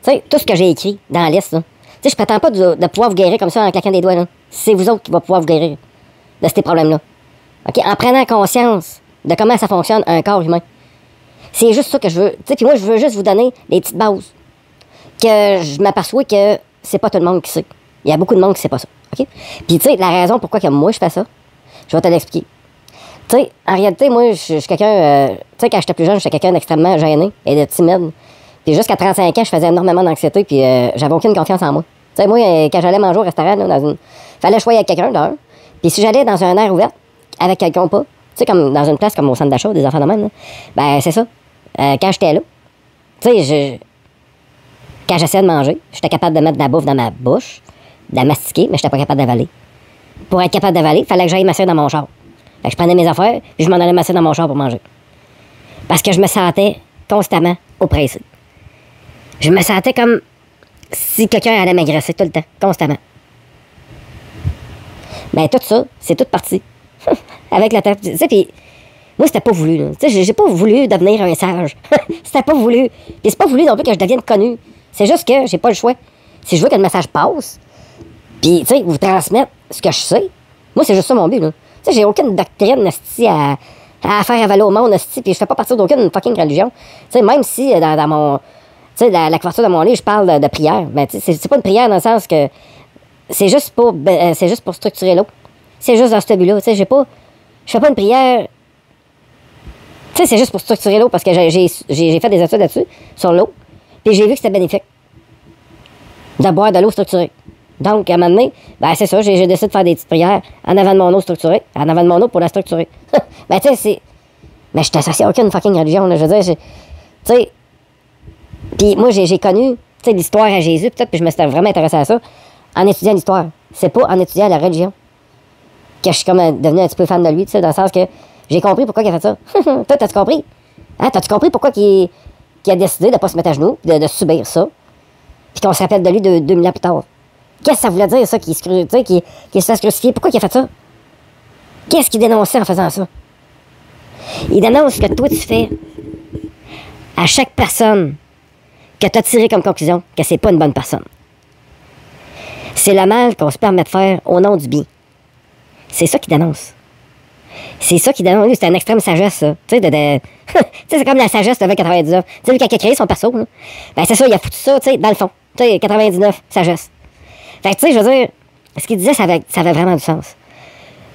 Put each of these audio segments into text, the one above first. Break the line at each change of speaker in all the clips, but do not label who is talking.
Tu sais, tout ce que j'ai écrit dans la liste, là. Tu sais, je prétends pas de pouvoir vous guérir comme ça en claquant des doigts, là. C'est vous autres qui va pouvoir vous guérir de ces problèmes-là. OK? En prenant conscience de comment ça fonctionne un corps humain. C'est juste ça que je veux. Tu sais, puis moi, je veux juste vous donner les petites bases. Que je m'aperçois que c'est pas tout le monde qui sait. Il y a beaucoup de monde qui sait pas ça. OK? Puis, tu sais, la raison pourquoi que moi, je fais ça, je vais te l'expliquer. Tu sais, en réalité, moi, je suis quelqu'un... tu sais, quand j'étais plus jeune, j'étais quelqu'un d'extrêmement gêné et de timide. Puis jusqu'à 35 ans, je faisais énormément d'anxiété, puis j'avais aucune confiance en moi. Tu sais, moi, quand j'allais manger au restaurant, là, fallait choisir avec quelqu'un, d'un. Puis si j'allais dans un air ouvert, avec quelqu'un pas, tu sais, comme dans une place comme au centre d'achat, des enfants de même, là, ben, c'est ça. Quand j'étais là, tu sais, quand j'essayais de manger, j'étais capable de mettre de la bouffe dans ma bouche, de la mastiquer, mais j'étais pas capable d'avaler. Pour être capable d'avaler, il fallait que j'aille m'asseoir dans mon char. Fait que je prenais mes affaires, puis je m'en allais m'asseoir dans mon char pour manger. Parce que je me sentais constamment oppressé. Je me sentais comme si quelqu'un allait m'agresser tout le temps, constamment. Ben, tout ça, c'est toute partie. Avec la tête. Tu sais, puis moi, c'était pas voulu, là. Tu sais, j'ai pas voulu devenir un sage. C'était pas voulu. Puis c'est pas voulu non plus que je devienne connu. C'est juste que j'ai pas le choix. Si je veux que le message passe, puis, tu sais, vous transmettre ce que je sais, moi, c'est juste ça mon but, là. Tu sais, j'ai aucune doctrine, esti, à faire avaler au monde, esti, puis je fais pas partie d'aucune fucking religion. Tu sais, même si dans mon... Tu sais, la couverture de mon livre, je parle de prière. Ben, tu sais, c'est pas une prière dans le sens que c'est juste pour structurer l'eau. C'est juste dans ce but-là. Tu sais, je fais pas une prière. Tu sais, c'est juste pour structurer l'eau parce que j'ai fait des études là-dessus, sur l'eau. Puis j'ai vu que c'était bénéfique de boire de l'eau structurée. Donc, à un moment donné, ben, c'est ça, j'ai décidé de faire des petites prières en avant de mon eau structurée, en avant de mon eau pour la structurer. Ben, tu sais, c'est. Mais je suis associé à aucune fucking religion, là. Je veux dire, tu sais. Puis moi, j'ai connu, tu sais, l'histoire à Jésus, peut-être, puis je me suis vraiment intéressé à ça, en étudiant l'histoire. C'est pas en étudiant la religion que je suis comme devenu un petit peu fan de lui, tu sais, dans le sens que j'ai compris pourquoi il a fait ça. Toi, t'as-tu compris? Hein? T'as-tu compris pourquoi il a décidé de pas se mettre à genoux, de subir ça, puis qu'on se rappelle de lui 2000 ans plus tard? Qu'est-ce que ça voulait dire, ça, qu'il se fasse crucifier? Pourquoi il a fait ça? Qu'est-ce qu'il dénonçait en faisant ça? Il dénonce que toi, tu fais à chaque personne que tu as tiré comme conclusion que c'est pas une bonne personne. C'est le mal qu'on se permet de faire au nom du bien. C'est ça qu'il dénonce. C'est ça qu'il dénonce. Lui, c'est une extrême sagesse, ça. Tu sais, tu sais, c'est comme la sagesse de 99. Tu sais, lui, quand il a créé son perso, là, ben c'est ça, il a foutu ça, tu sais, dans le fond. Tu sais, 99, sagesse. Fait que, tu sais, je veux dire, ce qu'il disait, ça avait vraiment du sens.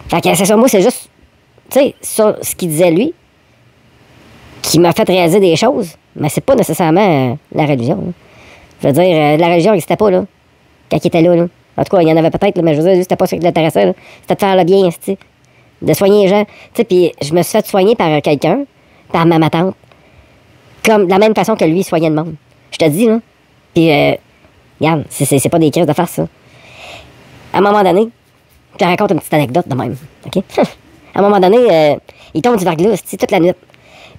Fait que, c'est ça, moi, c'est juste, tu sais, ce qu'il disait, lui, qui m'a fait réaliser des choses, mais c'est pas nécessairement la religion. Là. Je veux dire, la religion n'existait pas, là, quand il était là, là. En tout cas, il y en avait peut-être, là, mais je veux dire, c'était pas ce qui l'intéressait, là. C'était de faire le bien, tu sais, de soigner les gens. Tu sais, puis je me suis fait soigner par quelqu'un, par ma tante, comme de la même façon que lui soignait le monde. Je te dis, là. Puis, regarde, c'est pas des crises de farce, ça. À un moment donné, je te raconte une petite anecdote de même, OK? À un moment donné, il tombe du verglas, tu sais, toute la nuit.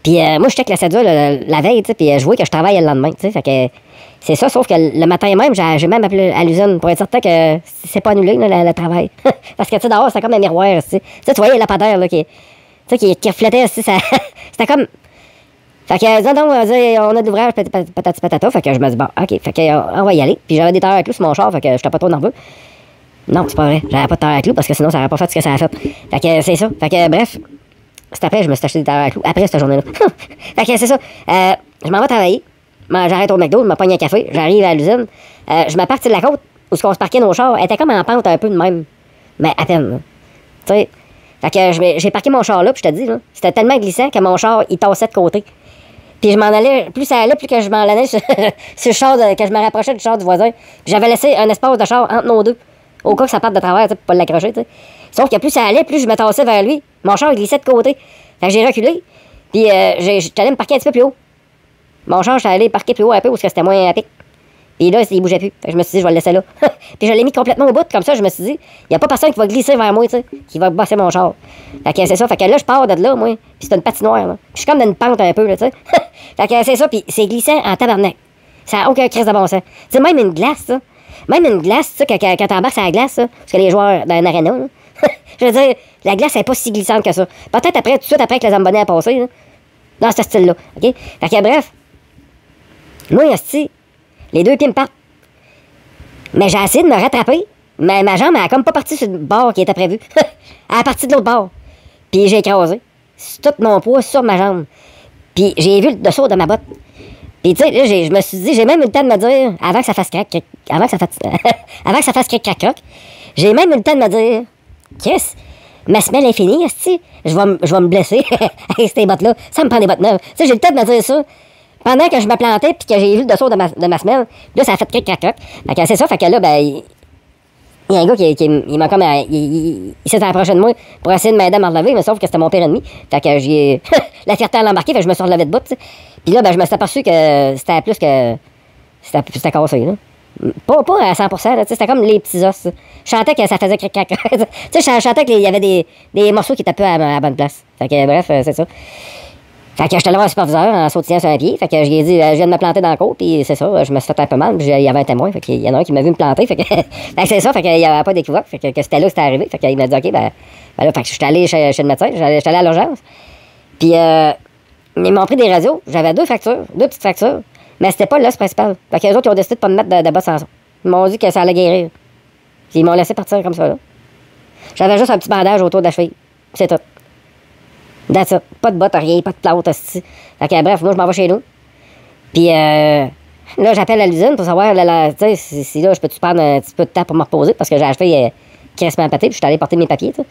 Puis moi, je check la cédule la veille, tu sais, puis je vois que je travaille le lendemain, tu sais, fait que c'est ça, sauf que le matin même, j'ai même appelé à l'usine pour être certain que c'est pas annulé, là, le travail. Parce que, tu sais, dehors, c'était comme un miroir, tu sais. Tu voyais le lampadaire, là, qui reflétait, tu sais, ça... C'était comme... Fait que, non, on a de l'ouvrage, patati patata, fait que je me dis, bon, OK, fait que, on va y aller. Puis j'avais des terres à clous sur mon char, fait que j'étais pas trop nerveux. Non, c'est pas vrai, j'avais pas de terre à clous, parce que sinon, ça aurait pas fait ce que ça a fait. Fait que, c'est ça. Fait que, bref... C'est après, je me suis acheté des terres à clous. Après cette journée-là. Fait que c'est ça. Je m'en vais travailler. J'arrête au McDo, je me pogne un café. J'arrive à l'usine. Je me parti de la côte où on se parquait nos chars. Elle était comme en pente un peu de même. Mais à peine. Tu sais. Fait que j'ai parqué mon char là, puis je te dis, là, c'était tellement glissant que mon char, il tassait de côté. Puis je m'en allais, plus ça allait, plus que je m'en allais sur le char, que je me rapprochais du char du voisin. Puis j'avais laissé un espace de char entre nos deux. Au cas que ça parte de travers, pour pas l'accrocher, tu sais. Sauf que plus ça allait, plus je me tassais vers lui. Mon char, il glissait de côté. Fait que j'ai reculé. Puis j'étais allé me parquer un petit peu plus haut. Mon char, j'étais allé parquer plus haut un peu parce que c'était moins à pic. Puis là, il bougeait plus. Fait que je me suis dit, je vais le laisser là. Puis je l'ai mis complètement au bout. Comme ça, je me suis dit, il n'y a pas personne qui va glisser vers moi, tu sais, qui va bosser mon char. Fait que c'est ça. Fait que là, je pars de là, moi. Puis c'est une patinoire, là. Puis je suis comme dans une pente un peu, là, tu sais. Fait que c'est ça. Puis c'est glissant en tabarnak. Ça n'a aucun crise de bon sens. Tu sais, même une glace, ça. Même une glace, tu sais, quand t'embarques sur la glace, ça, parce que les joueurs dans un aréna, là, je veux dire, la glace n'est pas si glissante que ça. Peut-être après, tout de suite après que les zambonnets a passé, là, dans ce style-là. OK? Fait que bref, moi, esti, Les deux pieds me partent. Mais j'ai essayé de me rattraper. Mais ma jambe, elle a comme pas parti sur le bord qui était prévu. Elle est partie de l'autre bord. Puis j'ai écrasé. C'est tout mon poids sur ma jambe. Puis j'ai vu le dessous de ma botte. Puis tu sais, là, je me suis dit, j'ai même eu le temps de me dire, avant que ça fasse crac, avant que ça fasse, avant que ça fasse crac, j'ai même eu le temps de me dire, Chris, ma semelle est finie, je vais me blesser avec ces bottes-là. Ça me prend des bottes neuves. Tu sais, j'ai eu le temps de me dire ça. Pendant que je me plantais, puis que j'ai vu le dessous de ma semelle, là, ça a fait crac. Fait que c'est ça, fait que là, ben, il y a un gars il m'a comme. Il s'est approché de moi pour essayer de m'aider à me relever, mais sauf que c'était mon pire ennemi. Fait que j'ai. La fierté à l'embarquer, fait que je me suis relevé de bout, tu sais. Puis là, ben, je me suis aperçu que c'était plus que. C'était cassé, là. Pas à 100%, là, c'était comme les petits os. Je sentais que ça faisait crac. Tu sais, je sentais qu'il y avait des morceaux qui étaient pas à la bonne place. Fait que, bref, c'est ça. Fait que j'étais là voir le superviseur en sautillant sur un pied. Fait que je lui ai dit, je viens de me planter dans le côte, puis c'est ça, je me suis fait un peu mal, puis il y avait un témoin. Fait qu'il y en a un qui m'a vu me planter. Fait que, c'est ça, fait qu'il n'y avait pas d'équivoque. Fait que c'était là que c'était arrivé. Fait qu'il m'a dit, OK, ben là, fait que je suis allé chez le médecin, j'étais allé à l'urgence. Puis ils m'ont pris des radios. J'avais deux petites fractures. Mais c'était pas l'os principal. Fait que les autres, ils ont décidé de pas me mettre de bottes sans son. Ils m'ont dit que ça allait guérir. Puis ils m'ont laissé partir comme ça, là. J'avais juste un petit bandage autour de la cheville. C'est tout. That's it. Pas de bottes, rien, pas de plâtre, hostie. Fait que bref, moi, je m'en vais chez nous. Puis là, j'appelle à l'usine pour savoir, tu sais, si là, je peux-tu prendre un petit peu de temps pour me reposer, parce que j'ai acheté crissement pété, puis je suis allé porter mes papiers, tu sais.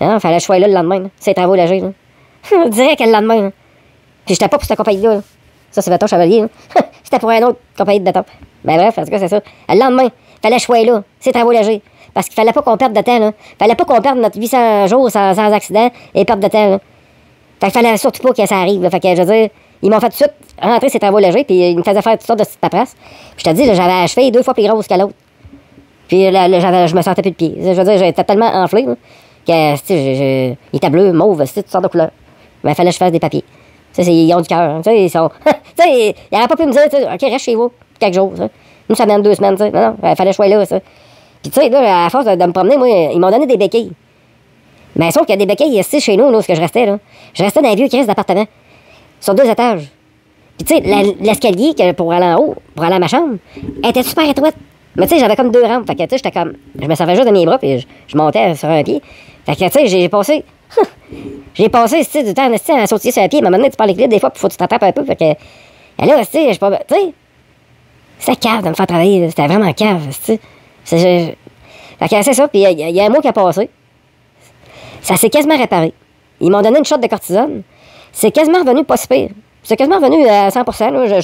Hein, fallait que je sois là le lendemain, là. C'est travaux légers, là. Direct le lendemain, là. Puis j'étais pas pour cette compagnie-là, là. Ça, c'est Béton Chevalier, là. C'était pour une autre compagnie de béton. Ben bref, en tout cas, c'est ça. Le lendemain, fallait que je sois là. C'est travaux légers. Parce qu'il fallait pas qu'on perde de temps, là. Fallait pas qu'on perde notre 800 jours sans accident et perte de temps, là. Fait qu'il fallait surtout pas que ça arrive, là. Fait que, je veux dire, ils m'ont fait tout de suite rentrer ces travaux légers, puis ils me faisaient faire toutes sortes de petites paperasses. Puis je te dis, là, j'avais la cheville 2 fois plus grosse que l'autre. Puis là, je me sentais plus de pied. Je veux dire, j'étais tellement enflé, là, que, tu sais, il était bleu, mauve, toutes sortes de couleurs. Mais il fallait que je fasse des papiers. Tu sais, ils ont du cœur. Hein. Tu sais, ils sont. Tu sais, ils n'auraient pas pu me dire, OK, reste chez vous, quelques jours, ça. Une semaine, 2 semaines, tu sais. Non, il fallait que je sois là, ça. Puis, tu sais, là, à force de me promener, moi, ils m'ont donné des béquilles. Mais sauf qu'il y a des béquilles ici chez nous, là, où je restais, là. Je restais dans un vieux crise d'appartement, sur 2 étages. Puis, tu sais, l'escalier pour aller en haut, pour aller à ma chambre, était super étroite. Mais, tu sais, j'avais comme 2 rampes. Fait que, tu sais, j'étais comme. Je me servais juste de mes bras, puis je montais sur un pied. Fait que, tu sais, j'ai passé. J'ai passé, tu sais, du temps à sautiller sur un pied. À un moment donné, tu parles l'équilibre des fois, puis faut que tu t'attrapes un peu. Fait que. Et là, tu sais, je sais pas. Tu sais, c'était cave de me faire travailler. C'était vraiment cave, tu sais. Fait que, c'est ça. Puis, il y a un mois qui a passé. Ça s'est quasiment réparé. Ils m'ont donné une shot de cortisone. C'est quasiment revenu pas si pire. C'est quasiment revenu à 100%. Là.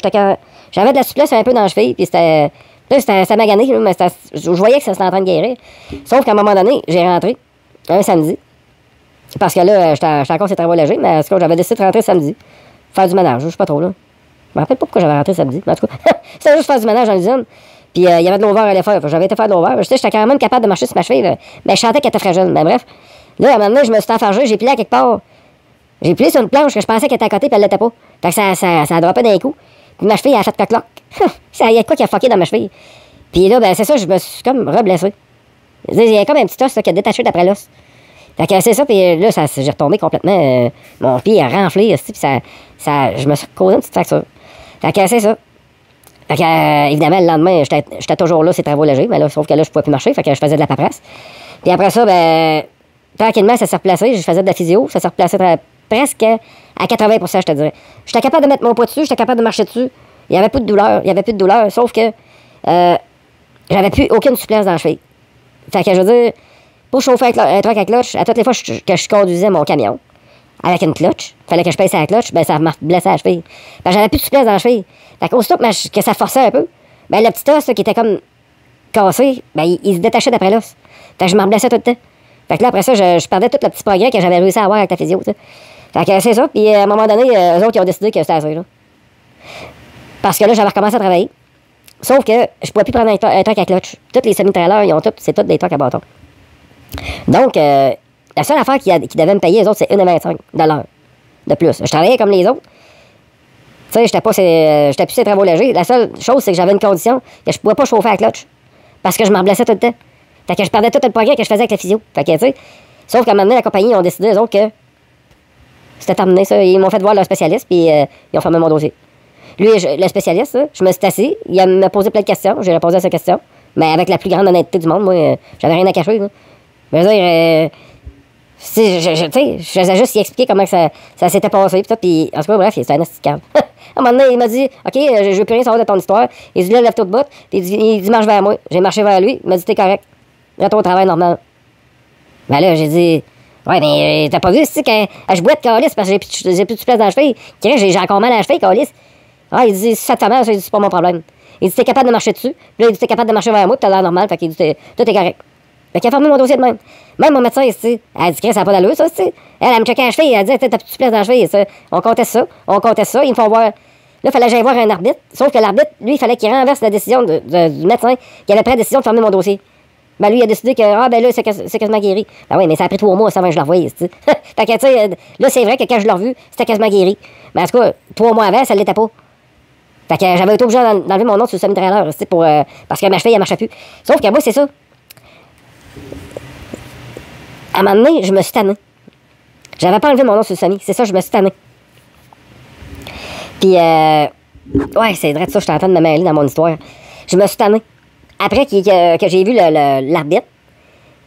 J'avais de la souplesse un peu dans la cheville, puis c'était. Là, c'était magané, mais je voyais que ça s'était en train de guérir. Sauf qu'à un moment donné, j'ai rentré un samedi. Parce que là, j'étais encore sur les travaux légers, mais en tout cas, j'avais décidé de rentrer samedi. Faire du ménage, je sais pas trop, là. Je me rappelle pas pourquoi j'avais rentré samedi, mais en tout cas, c'était juste faire du ménage dans l'usine. Puis il y avait de l'over à aller faire. J'avais été faire de l'over. J'étais quand même capable de marcher sur ma cheville, là. Mais je sentais qu'elle était fragile. Mais bref, là, à un moment donné, je me suis enfargé, j'ai plié à quelque part. J'ai plié sur une planche que je pensais qu'elle était à côté, puis elle l'était pas. Fait que ça a droppé d'un coup. Puis ma cheville, elle a fait coq-loc. Il y a de quoi qui a fucké dans ma cheville. Puis là, ben c'est ça, je me suis comme reblessé. Il y a comme un petit os là, qui a détaché d'après l'os. Fait que c'est ça, puis là, j'ai retombé complètement. Mon pied a renflé, puis je me suis causé une petite fracture. Fait que c'est ça. Fait que, évidemment, le lendemain, j'étais toujours là, c'est travaux légers, mais là, sauf que là, je pouvais plus marcher, fait que je faisais de la paperasse. Puis après ça, ben, tranquillement, ça s'est replacé, je faisais de la physio, ça s'est replacé presque à 80%, je te dirais. J'étais capable de mettre mon poids dessus, j'étais capable de marcher dessus. Il n'y avait plus de douleur, sauf que j'avais plus aucune souplesse dans la cheville. Fait que je veux dire, pour chauffer un truc à clutch, à toutes les fois que je conduisais mon camion avec une clutch, fallait que je pèse à la clutch, ben ça m'a blessé à la cheville. Ben j'avais plus de souplesse dans la cheville. Fait qu'aussitôt que ça forçait un peu, ben le petit os là, qui était comme cassé, ben il se détachait d'après l'os. Fait que je m'en blessais tout le temps. Fait que là, après ça, je perdais tout le petit progrès que j'avais réussi à avoir avec la physio, tu sais. Fait que c'est ça, puis à un moment donné, eux autres, ils ont décidé que c'était assez, là. Parce que là, j'avais recommencé à travailler. Sauf que je pouvais plus prendre un truck à clutch. Tous les semi-trailers, c'est tous des trucks à bâton. Donc, la seule affaire qui devait me payer, les autres, c'est 1,25 $ de plus. Je travaillais comme les autres. Tu sais, j'étais plus sur les travaux légers. La seule chose, c'est que j'avais une condition que je pouvais pas chauffer à clutch. Parce que je m'en blessais tout le temps. Fait que je perdais tout le progrès que je faisais avec la physio. Fait que, tu sais, sauf qu'à un moment donné, la compagnie, ils ont décidé, eux autres, que c'était terminé, ça. Ils m'ont fait voir leur spécialiste, puis ils ont fermé mon dossier. Lui, le spécialiste, là, je me suis assis, il m'a posé plein de questions, j'ai répondu à ses questions, mais avec la plus grande honnêteté du monde, moi, j'avais rien à cacher, là. Je veux dire, je faisais juste y expliquer comment que ça s'était passé, puis en tout cas, bref, c'était un asti calme. À un moment donné, il m'a dit, OK, je veux plus rien savoir de ton histoire. Il dit, là, lève-toi de bout, puis il dit, marche vers moi. J'ai marché vers lui, il m'a dit, t'es correct. Retourne au travail normal. Ben là, j'ai dit, ouais, mais t'as pas vu, tu sais, quand je boite, calice, parce que j'ai plus de place dans la cheville. J'ai encore mal à la cheville, calice. Ah, il dit, si ça te fait mal, il dit, c'est pas mon problème. Il dit, t'es capable de marcher dessus. Puis là, il dit, t'es capable de marcher vers moi, puis t'as l'air normal. Fait qu'il dit, tout est correct. Fait qu'il a fermé mon dossier de même. Même mon médecin, ici, elle dit, ça n'a pas d'allure, ça, tu sais. Elle me checkait la cheville, elle dit, t'as plus de place dans la cheville, ça. On comptait ça, ils me font voir. Là, il fallait que j'aille voir un arbitre. Sauf que l'arbitre, lui, il fallait qu'il renverse la décision du médecin qui avait pris la décision de fermer mon dossier. Ben, lui, il a décidé que, ben là, c'est quasiment guéri. Ben oui, mais ça a pris 3 mois avant que je le revoie, tu sais. Fait que, tu sais, là, c'est vrai que quand je l'ai revu, c'était quasiment guéri. Mais en tout cas, 3 mois avant, ça l'était pas. Fait que j'avais été obligé d'enlever mon nom sur le semi-trailer, tu sais, parce que ma cheville, elle marchait plus. Sauf que moi, c'est ça. À un moment donné, je me suis tanné. J'avais pas enlevé mon nom sur le semi. C'est ça, je me suis tanné. Puis, ouais, c'est vrai de ça, je suis en train de me mêler dans mon histoire. Je me suis tanné. Après que j'ai vu l'arbitre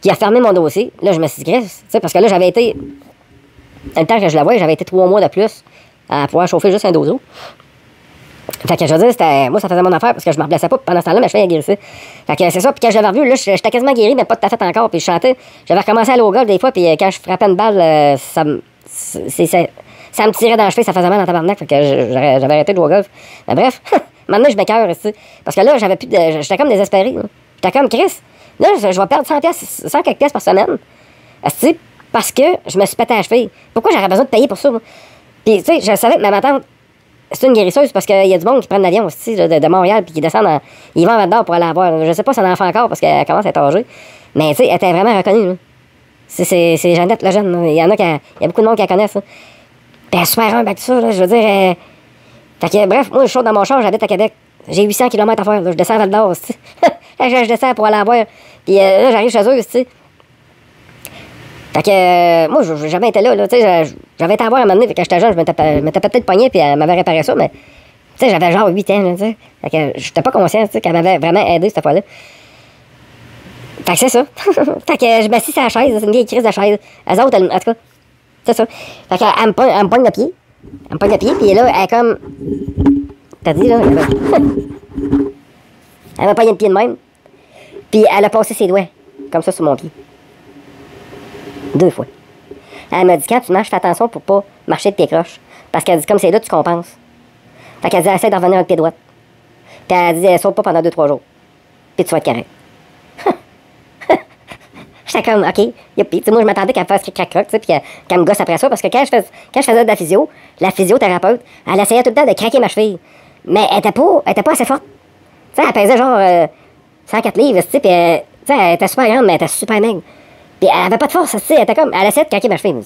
qui a fermé mon dossier, là, je me suis dit, tu sais, parce que là, j'avais été, le temps que je la voyais, j'avais été 3 mois de plus à pouvoir chauffer juste un dozo. Fait que je veux dire, moi, ça faisait mon affaire parce que je me replaçais pas. Pendant ce temps-là, ma cheville a guérissé. Fait que c'est ça. Puis quand je l'avais revu, là, j'étais quasiment guéri, mais pas tout à fait encore. Puis je chantais. J'avais recommencé à aller au golf des fois. Puis quand je frappais une balle, ça me tirait dans la cheville. Ça faisait mal dans tabarnak. Fait que j'avais arrêté de jouer au golf. Mais bref, maintenant, je m'écoeure ici. Parce que là, j'étais comme désespéré. J'étais comme Chris. Là, je vais perdre 100 quelques pièces par semaine. Parce que je me suis pété la cheville. Pourquoi j'aurais besoin de payer pour ça, moi? Puis, tu sais, je savais que ma tante, c'est une guérisseuse parce qu'il y a du monde qui prennent l'avion aussi de Montréal puis qui descendent ils vont là-dedans pour aller la voir. Je sais pas si elle en fait encore parce qu'elle commence à être âgée. Mais tu sais, elle était vraiment reconnue. Là. C'est Jeannette Lejeune. Là. Il y a beaucoup de monde qui la connaissent. Là. Puis elle est super humble avec ça. Là, je veux dire. Fait que bref, moi je saute dans mon char, j'habite à Québec. J'ai 800 km à faire. Là. Je descends à Val-d'Or aussi. je descends pour aller la voir. Puis là, j'arrive chez eux, tu sais. Fait que, moi, j'ai jamais été là, tu sais, j'avais été à voir à un moment donné, quand j'étais jeune, je m'étais peut-être le poignet, puis elle m'avait réparé ça, mais, tu sais, j'avais genre 8 ans, tu sais. Fait que j'étais pas conscient, tu sais, qu'elle m'avait vraiment aidé cette fois-là. Fait que c'est ça. Fait que je m'assis sur la chaise, c'est une vieille crise de chaise. Elles autres, en tout cas, c'est ça. Fait qu'elle me pogne le pied. Elle me pogne le pied, puis là, elle est comme... T'as dit, là? Elle m'a pogné le pied de même. Puis elle a passé ses doigts, comme ça, sur mon pied. 2 fois. Elle m'a dit, quand tu marches, fais attention pour pas marcher de pied croche. Parce qu'elle dit, comme c'est là, tu compenses. Fait qu'elle dit, essaie de revenir avec le pied droit. Puis elle dit, saute pas pendant 2-3 jours. Puis tu vas être correct. J'étais comme, OK. Puis, moi, je m'attendais qu'elle fasse crac-crac, tu sais, puis qu'elle me gosse après ça. Parce que quand je faisais de la physiothérapeute, elle essayait tout le temps de craquer ma cheville. Mais elle était pas assez forte. Tu sais, elle pesait genre 104 livres, tu sais, puis elle était super grande, mais elle était super maigre. Puis elle avait pas de force, tu sais, elle essayait de craquer ma cheville.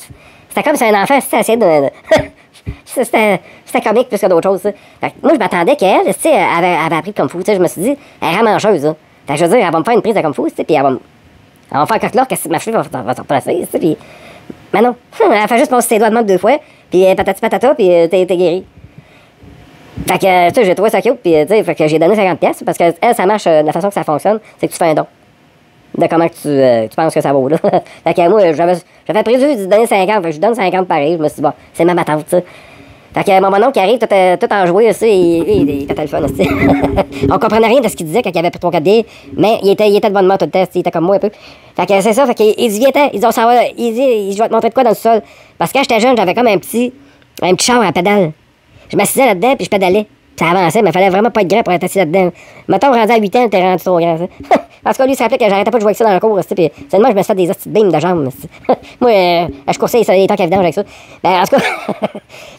C'était comme si un enfant, c'était essayait de... c'était comique plus que d'autres choses, ça. Fait que moi, je m'attendais qu'elle, tu sais, elle avait appris le kung fu, tu sais, je me suis dit, elle est ramancheuse, là. Fait que je veux dire, elle va me faire une prise de kung fu, tu sais, puis elle va me faire coque-là, que ma cheville va se replacer, tu sais, puis... Mais non, elle fait juste passer ses doigts de main 2 fois, puis patati patata, puis t'es guéri. Fait que, tu sais, j'ai trouvé ça cute, puis tu sais, fait que j'ai donné 50 pièces parce que elle, ça marche, de la façon que ça fonctionne, c'est que tu fais un don. De comment que tu penses que ça vaut, là. Fait que moi, j'avais prévu de donner 50, fait que je donne 50 pareil. Je me suis dit, bon, c'est ma tante, ça. Fait que mon oncle qui arrive, tout enjoué, aussi, il était le fun, aussi. On comprenait rien de ce qu'il disait quand il avait pris 3-4 billets, mais il était de bonne humeur tout le temps, il était comme moi un peu. Fait que c'est ça, fait qu'il dit, viens-t'en, il dit, je vais te montrer de quoi dans le sol. Parce que quand j'étais jeune, j'avais comme un petit char à pédale. Je m'assisais là-dedans, puis je pédalais. Ça avançait, mais il fallait vraiment pas être grand pour être assis là-dedans. Mettons, rendu à 8 ans, t'es rendu trop grand, ça. Parce que lui, il se rappelait que j'arrêtais pas de jouer avec ça dans le cours, puis seulement, je me suis fait des petites bimes de jambes. Moi, je coursais les temps qu'il y avait avec ça. Ben, en tout cas,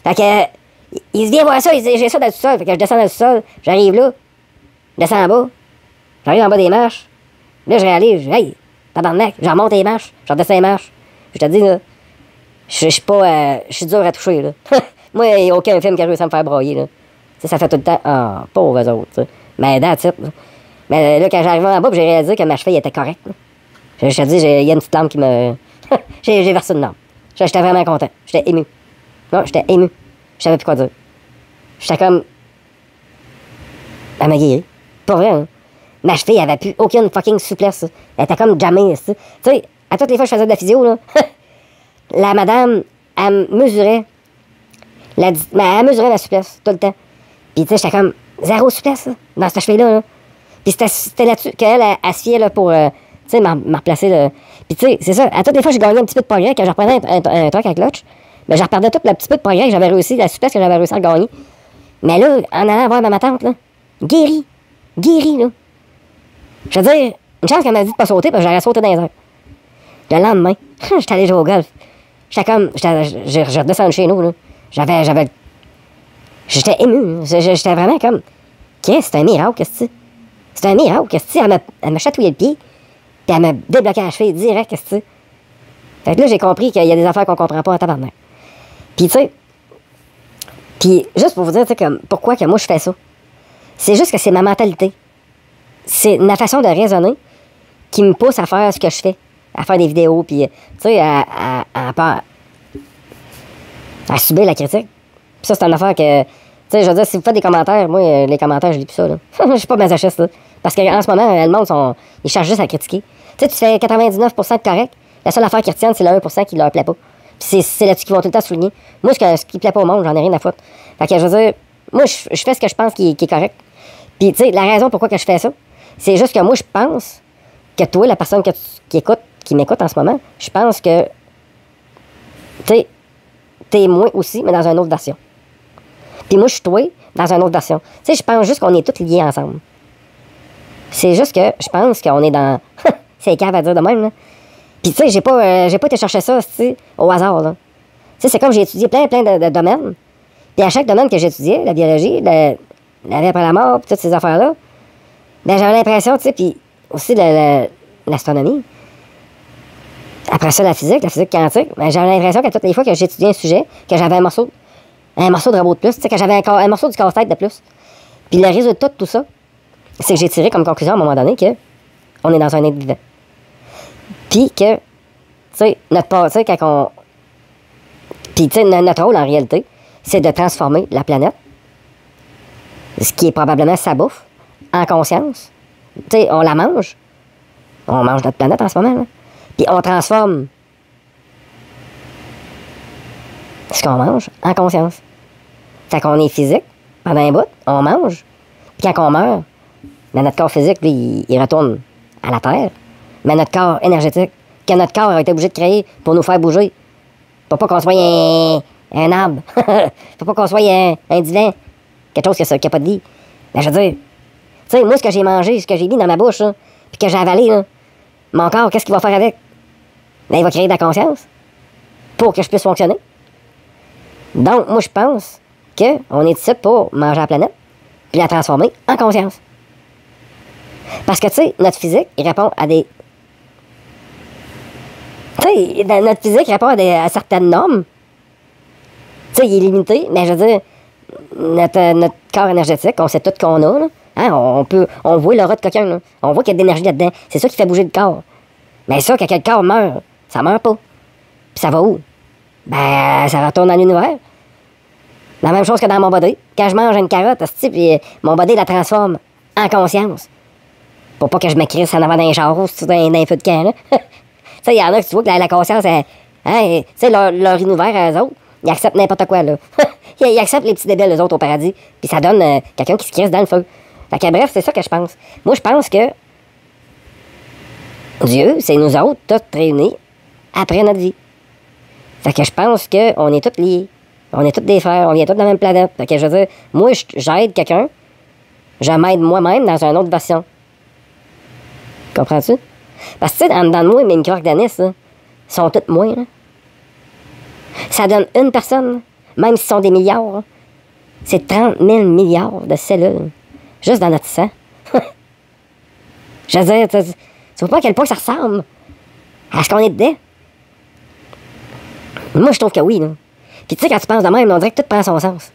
fait que, il se vient voir ça, il dit, j'ai ça dans le sol. Fait que je descends dans le sol, j'arrive là, je descends en bas, j'arrive en bas des marches. Là, je réalise, hey, tabarnak, je remonte les marches, je redescends les marches. Je te dis, là, je suis pas, je suis dur à toucher, là. Moi, il n'y a aucun film qui a réussi à me faire broyer, là. T'sais, ça fait tout le temps, ah, pauvres eux autres, t'sais. Mais that's it, là. Mais là, quand j'arrive en bas, j'ai réalisé que ma cheville était correcte, là. Je te dis, il y a une petite lampe qui me... j'ai versé une lampe. J'étais vraiment content. J'étais ému. Non, j'étais ému. Je savais plus quoi dire. J'étais comme... Elle m'a guéri. Pas vrai, hein. Ma cheville, elle avait plus aucune fucking souplesse. Elle était comme jamais, tu sais. À toutes les fois que je faisais de la physio, là, la madame, elle mesurait. Elle mesurait ma souplesse, tout le temps. Puis, tu sais, j'étais comme zéro souplesse, là, dans cette cheville-là, là. Puis c'était là-dessus qu'elle, elle se fiait, là, pour, tu sais, me replacer, là. Puis, tu sais, c'est ça. À toutes les fois, j'ai gagné un petit peu de progrès. Quand je reprenais un truc avec clutch, mais je reperdais tout le petit peu de progrès que j'avais réussi, la souplesse que j'avais réussi à gagner. Mais là, en allant voir ma tante, là, guéri, là. Je veux dire, une chance qu'elle m'a dit de pas sauter, parce que j'aurais sauté dans les airs. Le lendemain, j'étais allé jouer au golf. J'étais comme, je redescendu chez nous, là. J'étais ému, j'étais vraiment comme, qu'est-ce, c'est un miracle, qu'est-ce que c'est un miracle, qu'est-ce que elle m'a chatouillé le pied, puis elle m'a débloqué la cheville direct, qu'est-ce que c'est. Fait que là, j'ai compris qu'il y a des affaires qu'on comprend pas en tabarnak. Puis, tu sais, puis juste pour vous dire, tu sais, comme, pourquoi que moi je fais ça. C'est juste que c'est ma mentalité. C'est ma façon de raisonner qui me pousse à faire ce que je fais. À faire des vidéos, puis, tu sais, à subir la critique. Puis ça, c'est une affaire que, tu sais, je veux dire, si vous faites des commentaires, moi, les commentaires, je lis plus ça, là. Je suis pas masochiste, là. Parce qu'en ce moment, le monde, ils cherchent juste à critiquer. Tu sais, tu fais 99% de correct. La seule affaire qui retiennent, c'est le 1% qui leur plaît pas. Puis c'est là-dessus qu'ils vont tout le temps souligner. Moi, ce qui plaît pas au monde, j'en ai rien à foutre. Fait que, je veux dire, moi, je fais ce que je pense qui est correct. Puis, tu sais, la raison pourquoi que je fais ça, c'est juste que moi, je pense que toi, la personne qui m'écoute en ce moment, je pense que, tu sais, t'es moi aussi, mais dans une autre version. Puis moi, je suis toi dans une autre version. Tu sais, je pense juste qu'on est tous liés ensemble. C'est juste que je pense qu'on est dans... c'est cave à dire de même, là. Puis, tu sais, j'ai pas été chercher ça, tu sais, au hasard, là. Tu sais, c'est comme j'ai étudié plein de domaines. Puis à chaque domaine que j'étudiais, la biologie, la vie après la mort, puis toutes ces affaires-là, ben j'avais l'impression, tu sais, puis aussi l'astronomie. Après ça, la physique quantique, ben j'avais l'impression que toutes les fois que j'étudiais un sujet, que j'avais un morceau de robot de plus, tu sais, que j'avais un morceau du casse-tête de plus. Puis le résultat de tout ça, c'est que j'ai tiré comme conclusion à un moment donné que on est dans un être vivant. Puis que, tu sais, quand on... Puis, tu sais, notre rôle, en réalité, c'est de transformer la planète, ce qui est probablement sa bouffe, en conscience. Tu sais, on la mange. On mange notre planète en ce moment, là. Puis on transforme ce qu'on mange en conscience. Fait qu'on est physique pendant un bout, on mange. Puis quand on meurt, ben notre corps physique, lui, il retourne à la Terre. Mais notre corps énergétique, que notre corps a été obligé de créer pour nous faire bouger. Pour pas qu'on soit un arbre. Pour pas qu'on soit un divan. Quelque chose qui n'a pas de vie. Mais je veux dire, tu sais, moi, ce que j'ai mangé, ce que j'ai mis dans ma bouche, là, puis que j'ai avalé, là, mon corps, qu'est-ce qu'il va faire avec? Ben, il va créer de la conscience pour que je puisse fonctionner. Donc, moi, je pense qu'on est ici pour manger la planète puis la transformer en conscience. Parce que, tu sais, notre physique, il répond à des... Tu sais, notre physique répond à certaines normes. Tu sais, il est limité, mais je veux dire, notre corps énergétique, on sait tout qu'on a, là. Hein, on voit l'aura de quelqu'un, là. On voit qu'il y a de l'énergie là-dedans. C'est ça qui fait bouger le corps. Mais ça, quand le corps meurt, ça meurt pas. Puis ça va où? Ben, ça retourne dans l'univers. La même chose que dans mon body. Quand je mange une carotte, puis mon body la transforme en conscience. Pour pas que je me crisse en avant d'un char ou d'un feu de camp, là. Tu sais, il y en a que tu vois que la conscience, hein, tu sais, leur univers à eux autres, ils acceptent n'importe quoi, là. Ils acceptent les petits débiles, eux autres, au paradis. Puis ça donne quelqu'un qui se crisse dans le feu. Fait que bref, c'est ça que je pense. Moi, je pense que Dieu, c'est nous autres, tous réunis, après notre vie. Fait que je pense qu'on est tous liés. On est tous des frères, on vient tous de la même planète. Fait que je veux dire, moi, j'aide quelqu'un, je m'aide moi-même dans une autre version. Comprends-tu? Parce que, tu sais, dans moi, mes micro-organismes, là, sont tous moi, là. Ça donne une personne, là, même si ce sont des milliards, là. C'est 30 000 milliards de cellules, juste dans notre sang. Je veux dire, tu vois pas à quel point ça ressemble à ce qu'on est dedans? Moi, je trouve que oui, là. Puis tu sais, quand tu penses de même, on dirait que tout prend son sens.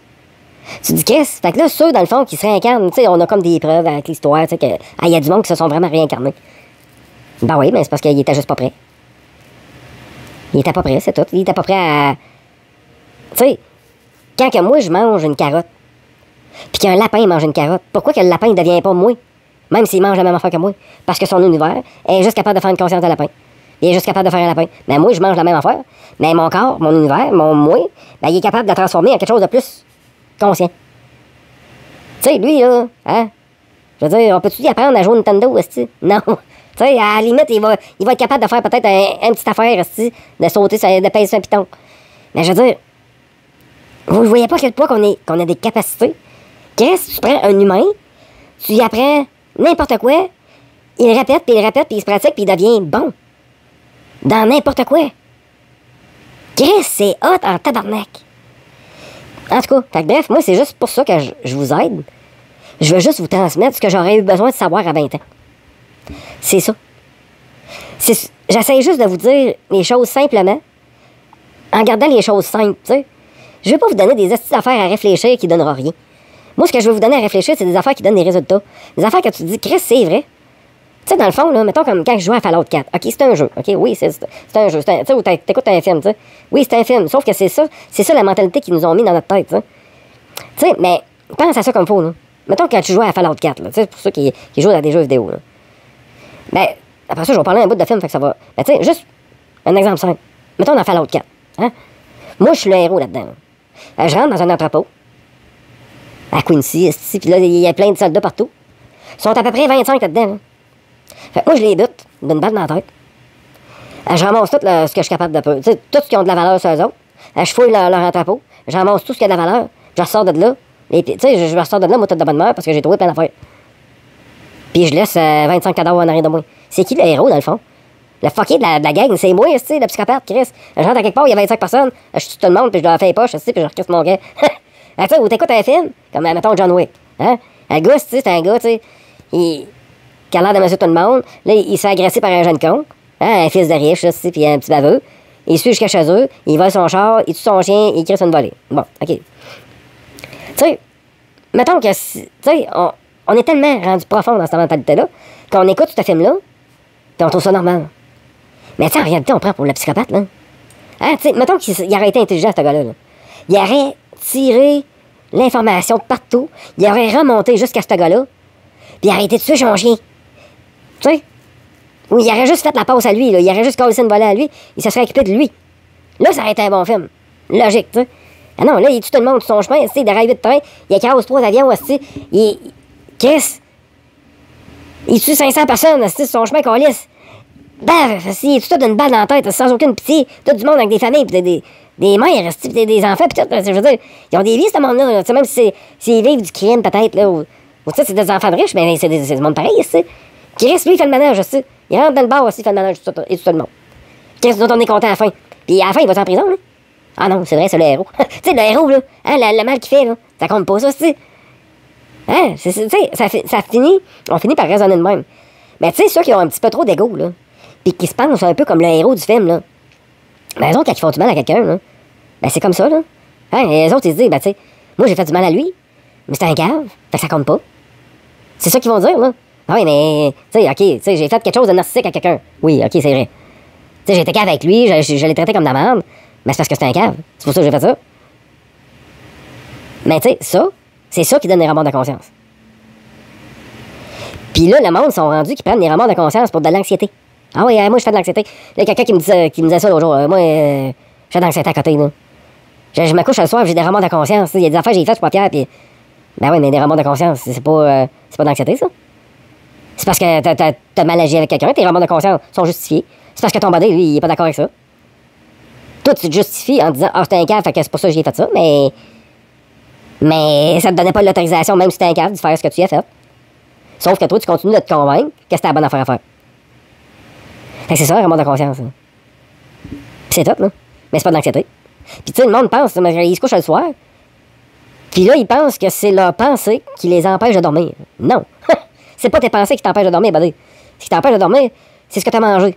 Tu te dis qu'est-ce? Fait que là, ceux, dans le fond, qui se réincarnent, tu sais, on a comme des preuves avec l'histoire, tu sais, que il y a du monde qui se sont vraiment réincarnés. Ben oui, mais c'est parce qu'il était juste pas prêt. Il était pas prêt, c'est tout. Il était pas prêt à... Tu sais, quand que moi, je mange une carotte, puis qu'un lapin mange une carotte, pourquoi que le lapin ne devient pas moi? Même s'il mange la même affaire que moi. Parce que son univers est juste capable de faire une conscience de lapin. Il est juste capable de faire un lapin. Mais moi, je mange la même affaire. Mais mon corps, mon univers, mon moi, ben, il est capable de la transformer en quelque chose de plus conscient. Tu sais, lui, là, hein? Je veux dire, on peut-tu lui apprendre à jouer au Nintendo, esti? Non. Tu sais, à la limite, il va être capable de faire peut-être un petite affaire, esti, de sauter, de pèser sur un piton. Mais je veux dire, vous ne voyez pas à quel point qu'on a des capacités? Qu'est-ce que tu prends un humain, tu y apprends n'importe quoi, il répète, puis il se pratique, puis il devient bon. Dans n'importe quoi. Chris, c'est hot en tabarnak. En tout cas, bref, moi, c'est juste pour ça que je vous aide. Je veux juste vous transmettre ce que j'aurais eu besoin de savoir à 20 ans. C'est ça. J'essaie juste de vous dire les choses simplement, en gardant les choses simples, tu sais. Je veux pas vous donner des astuces affaires à réfléchir qui donneront rien. Moi, ce que je veux vous donner à réfléchir, c'est des affaires qui donnent des résultats. Des affaires que tu te dis, Chris, c'est vrai. Tu sais, dans le fond, là, mettons comme quand je jouais à Fallout 4. OK, c'est un jeu. OK, oui, c'est un jeu. Tu sais, ou t'écoutes un film, tu sais. Oui, c'est un film. Sauf que c'est ça la mentalité qu'ils nous ont mis dans notre tête, tu sais. Tu sais, mais pense à ça comme faut, là. Mettons quand tu jouais à Fallout 4, là. Tu sais, pour ceux qui jouent à des jeux vidéo, là. Ben, après ça, je vais parler un bout de film, fait que ça va. Ben, tu sais, juste un exemple simple. Mettons dans Fallout 4. Hein? Moi, je suis le héros là-dedans. Là. Je rentre dans un entrepôt. À Quincy, puis là, il y a plein de soldats partout. Ils sont à peu près 25 là-dedans, là. Fait que moi, je les bute d'une balle dans la tête. Je ramasse tout ce que je suis capable de peu. Tu sais, tout ce qui ont de la valeur sur eux autres. Je fouille leur entrepôt. Je ramasse tout ce qui a de la valeur. Je ressors de là. Tu sais, je ressors de là, moi, tête de bonne humeur, parce que j'ai trouvé plein d'affaires. Puis je laisse 25 cadavres en arrière de moi. C'est qui le héros, dans le fond? Le fucké de la gang, c'est moi, tu sais, le psychopathe, Chris. Je rentre à quelque part, il y a 25 personnes. Je tue tout le monde, puis je leur fais les poches, tu sais, puis je recasse mon gars. Tu sais, ou t'écoutes un film, comme, mettons, John Wick. Hein? Un gars, tu sais, c'est un gars, tu sais, qui a l'air de monsieur tout le monde. Là, il se fait agresser par un jeune con. Hein? Un fils de riche, tu sais, puis un petit baveux. Il suit jusqu'à chez eux, il vole son char, il tue son chien, il crisse une volée. Bon, OK. Tu sais, mettons que, tu sais, on est tellement rendu profond dans cette mentalité-là qu'on écoute ce film-là, puis on trouve ça normal. Mais tu sais, en réalité, on prend pour le psychopathe, là. Hein, tu sais, mettons qu'il aurait été intelligent, ce gars-là. Là. Il aurait tiré l'information de partout, il aurait remonté jusqu'à ce gars-là, puis il aurait été tué son chien. Tu sais? Ou il aurait juste fait la passe à lui, là. Il aurait juste collé une volée à lui, il se serait occupé de lui. Là, ça aurait été un bon film. Logique, tu sais. Ah non, là, il tue tout le monde sur son chemin, il déraille vite de train, il écrase 3 avions, Qu'est-ce? Il tue 500 personnes, sur son chemin qu'on lisse. Baf! Il tue tout d'une balle dans la tête, sans aucune pitié. Tout du monde avec des familles, pis des mères, pis des enfants, pis tout. Je veux dire, ils ont des vies, ce monde-là. Là. Même si s'ils vivent du crime, peut-être, là. Ou tu sais, c'est des enfants de riches, mais c'est du monde pareil, tu sais. Chris, lui, il fait le ménage, tu sais. Il rentre dans le bar aussi, il fait le ménage, et tout le monde. Chris, nous autres, on est content à la fin. Puis à la fin, il va en prison, là. Ah non, c'est vrai, c'est le héros. Tu sais, le héros, là, hein, le mal qu'il fait, là, ça compte pas ça, tu sais. Hein, tu sais, ça finit, on finit par raisonner de même. Mais tu sais, ceux qui ont un petit peu trop d'ego, là, pis qui se pensent un peu comme le héros du film, là, ben, eux autres, quand ils font du mal à quelqu'un, là, ben, c'est comme ça, là. Hein, et les autres, ils se disent, ben, tu sais, moi, j'ai fait du mal à lui, mais c'est un cave, fait que ça compte pas. C'est ça qu'ils vont dire, là. Ah oui, mais, tu sais, OK, tu sais, j'ai fait quelque chose de narcissique à quelqu'un. Oui, OK, c'est vrai. Tu sais, j'étais cave avec lui, je l'ai traité comme de la merde, mais c'est parce que c'est un cave. C'est pour ça que j'ai fait ça. Mais, tu sais, ça, c'est ça qui donne les remords de conscience. Puis là, le monde sont rendus qui prennent des remords de conscience pour de l'anxiété. Ah oui, moi, je fais de l'anxiété. Là, il y a quelqu'un qui me disait ça l'autre jour. Moi, je fais de l'anxiété à côté, là. Je me couche le soir, j'ai des remords de conscience. Il y a des affaires que j'ai faites, je suis pas fier, puis... Ben oui, mais des remords de conscience, c'est pas d'anxiété, ça. C'est parce que t'as mal agi avec quelqu'un, tes remords de conscience sont justifiés. C'est parce que ton body, lui, il est pas d'accord avec ça. Toi, tu te justifies en disant, ah, c'était un cave, fait que c'est pour ça que j'ai fait ça, mais ça te donnait pas l'autorisation, même si c'était un cave, de faire ce que tu as fait. Sauf que toi, tu continues de te convaincre que c'était la bonne affaire à faire. Fait que c'est ça, un remords de conscience. Hein. Puis c'est tout, là. Mais c'est pas de l'anxiété. Puis tu sais, le monde pense, ils se couchent le soir, puis là, ils pensent que c'est leur pensée qui les empêche de dormir. Non. C'est pas tes pensées qui t'empêchent de dormir, buddy. Ce qui t'empêche de dormir, c'est ce que t'as mangé.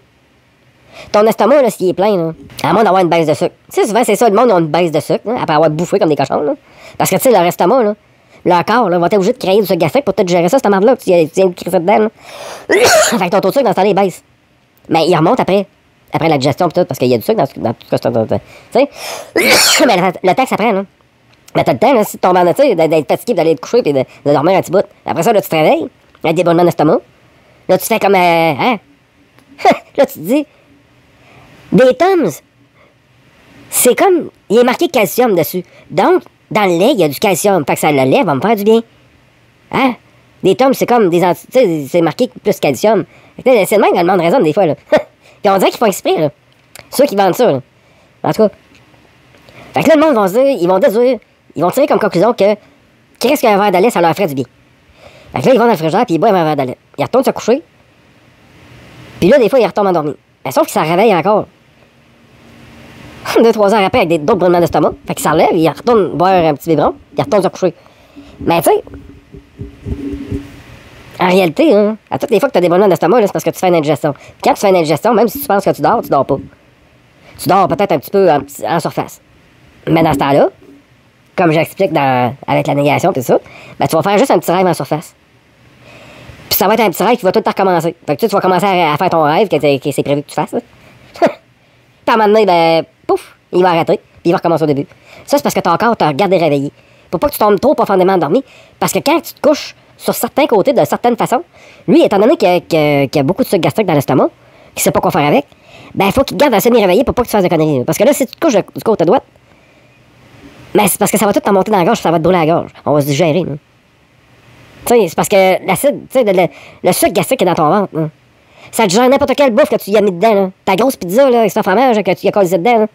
Ton estomac, là, s'il est plein, là, à moins d'avoir une baisse de sucre. Tu sais, souvent, c'est ça, le monde a une baisse de sucre, là, après avoir bouffé comme des cochons, là. Parce que, tu sais, leur estomac, là, leur corps, là, va être obligé de créer du sucre gastrique pour te gérer ça, cette merde-là, que tu viens de crisser dedans, là. Fait que ton taux de sucre, dans ce temps-là, il baisse. Mais il remonte après la digestion, pis tout, parce qu'il y a du sucre dans tout ce que tu sais. Mais le temps que ça prend, là. Mais t'as le temps, là, si tu tombes en nature, d'être fatigué, d'aller te coucher, puis de dormir un petit bout. Après ça, là, tu te réveilles, avec des boulements d'estomac. Là, tu fais comme, hein? Là, tu te dis, des Tums, c'est comme, il est marqué calcium dessus. Donc, dans le lait, il y a du calcium. Fait que ça, le lait va me faire du bien. Hein? Des Tums, c'est comme des tu sais, c'est marqué plus calcium. C'est le même que le monde raisonne des fois, là. Puis on dirait qu'ils font exprès, là. Ceux qui vendent ça, là. En tout cas. Fait que là, le monde va se dire, ils vont déduire, ils vont tirer comme conclusion que qu'est-ce qu'un verre de lait, ça leur ferait du bien. Fait que là, ils vont dans le frigidaire, puis ils boivent un verre de lait. Ils retournent se coucher. Puis là, des fois, ils retombent endormis. Mais sauf que ça réveille encore. 2-3 heures après, avec d'autres brûlements d'estomac. Fait qu'ils s'enlèvent, ils retournent boire un petit biberon, ils retournent se coucher. Mais tu sais, en réalité, hein, à toutes les fois que tu as des brûlements d'estomac, c'est parce que tu fais une indigestion. Puis quand tu fais une indigestion, même si tu penses que tu dors pas. Tu dors peut-être un petit peu en surface. Mais dans ce temps-là, comme j'explique avec la négation et tout ça, ben, tu vas faire juste un petit rêve en surface. Puis ça va être un petit rêve qui va tout le temps recommencer. Fait que tu vas commencer à faire ton rêve que c'est prévu que tu fasses. Puis à un moment donné, ben, pouf, il va arrêter, puis il va recommencer au début. Ça, c'est parce que ton corps t'a regardé réveillé. Pour pas que tu tombes trop profondément endormi. Parce que quand tu te couches sur certains côtés de certaines façons, lui, étant donné qu'il y a beaucoup de sucre gastrique dans l'estomac, qu'il sait pas quoi faire avec, ben, il faut qu'il garde un semi-réveillé pour pas que tu fasses de conneries. Parce que là, si tu te couches du côté droit, ben, c'est parce que ça va tout t'en monter dans la gorge, ça va te brûler la gorge. On va se digérer, là. Tu sais, c'est parce que l'acide, tu sais, le sucre gastrique est dans ton ventre, là. Ça te gère n'importe quelle bouffe que tu y as mis dedans, là. Ta grosse pizza, là, avec ce fromage que tu y as collé dedans, là.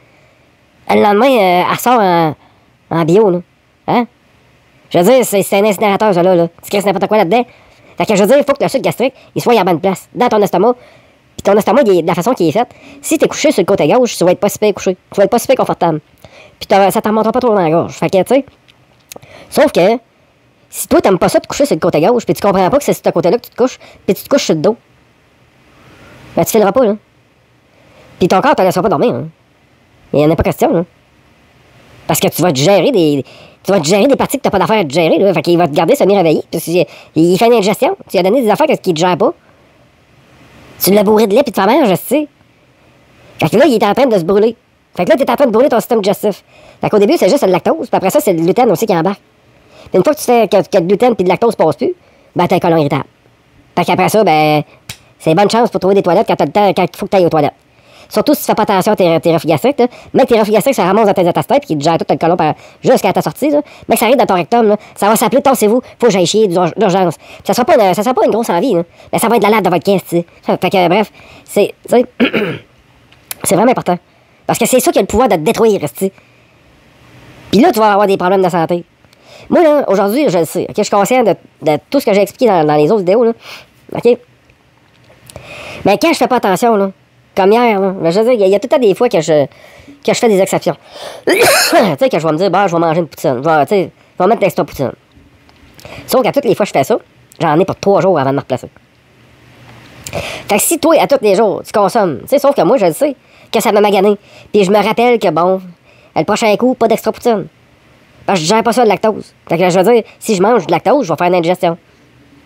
Le lendemain, elle ressort en bio, là. Hein? Je veux dire, c'est un incinérateur, ça, là. Tu crisses n'importe quoi là-dedans. Fait que je veux dire, il faut que le sucre gastrique, il soit à la bonne place, dans ton estomac. Puis ton estomac, de la façon qu'il est fait, si t'es couché sur le côté gauche, tu vas être pas super couché. Tu vas être pas super confortable. Puis ça t'en montera pas trop dans la gorge. Fait que, tu sais. Sauf que, si toi, t'aimes pas ça de coucher sur le côté gauche, puis tu comprends pas que c'est sur ce côté-là que tu te couches, puis tu te couches sur le dos, ben, tu fileras pas, là. Puis ton corps te laissera pas dormir, hein. Il n'y en a pas question, là. Parce que tu vas te gérer des parties que t'as pas d'affaire à te gérer, là. Fait qu'il va te garder semi-réveillé. Puis il fait une indigestion. Tu lui as donné des affaires qui te gèrent pas. Tu l'as bourré de lait puis de fromage, je sais. Fait que là, il est en train de se brûler. Fait que là, t'es en train de brûler ton système digestif. Fait qu'au début, c'est juste le lactose. Puis après ça, c'est le gluten aussi qui embarque. Puis une fois que tu fais que le gluten puis le lactose passe plus, ben t'as un côlon irritable. Fait qu'après ça, ben, c'est bonne chance pour trouver des toilettes quand t'as le temps, quand il faut que t'ailles aux toilettes. Surtout si tu fais pas attention à tes reflux gastriques, là. Mais tes reflux gastriques, ça ramasse dans tes intestins puis qui te gère tout le côlon jusqu'à ta sortie, là. Mais que ça arrive dans ton rectum, là. Ça va s'appeler, tassez-vous, faut que j'aille chier d'urgence. Ça sera pas une grosse envie, là. Mais ça va être la lave de votre caisse, tu sais. Fait que, bref, c'est vraiment important. Parce que c'est ça qui a le pouvoir de te détruire, tu sais. Puis là, tu vas avoir des problèmes de santé. Moi, là, aujourd'hui, je le sais. OK? Je suis conscient de tout ce que j'ai expliqué dans les autres vidéos, là. OK? Mais quand je fais pas attention, là, comme hier, là, je veux dire, il y a tout le temps des fois que je fais des exceptions. Tu sais, que je vais me dire, bah, je vais manger une poutine. Je vais mettre l'extra poutine. Sauf qu'à toutes les fois que je fais ça, j'en ai pour 3 jours avant de me replacer. Fait que si toi, à tous les jours, tu consommes, tu sais, sauf que moi, je le sais, que ça m'a magané. Puis je me rappelle que, bon, le prochain coup, pas d'extra poutine. Parce que je gère pas ça, le lactose. Fait que je veux dire, si je mange du lactose, je vais faire une indigestion.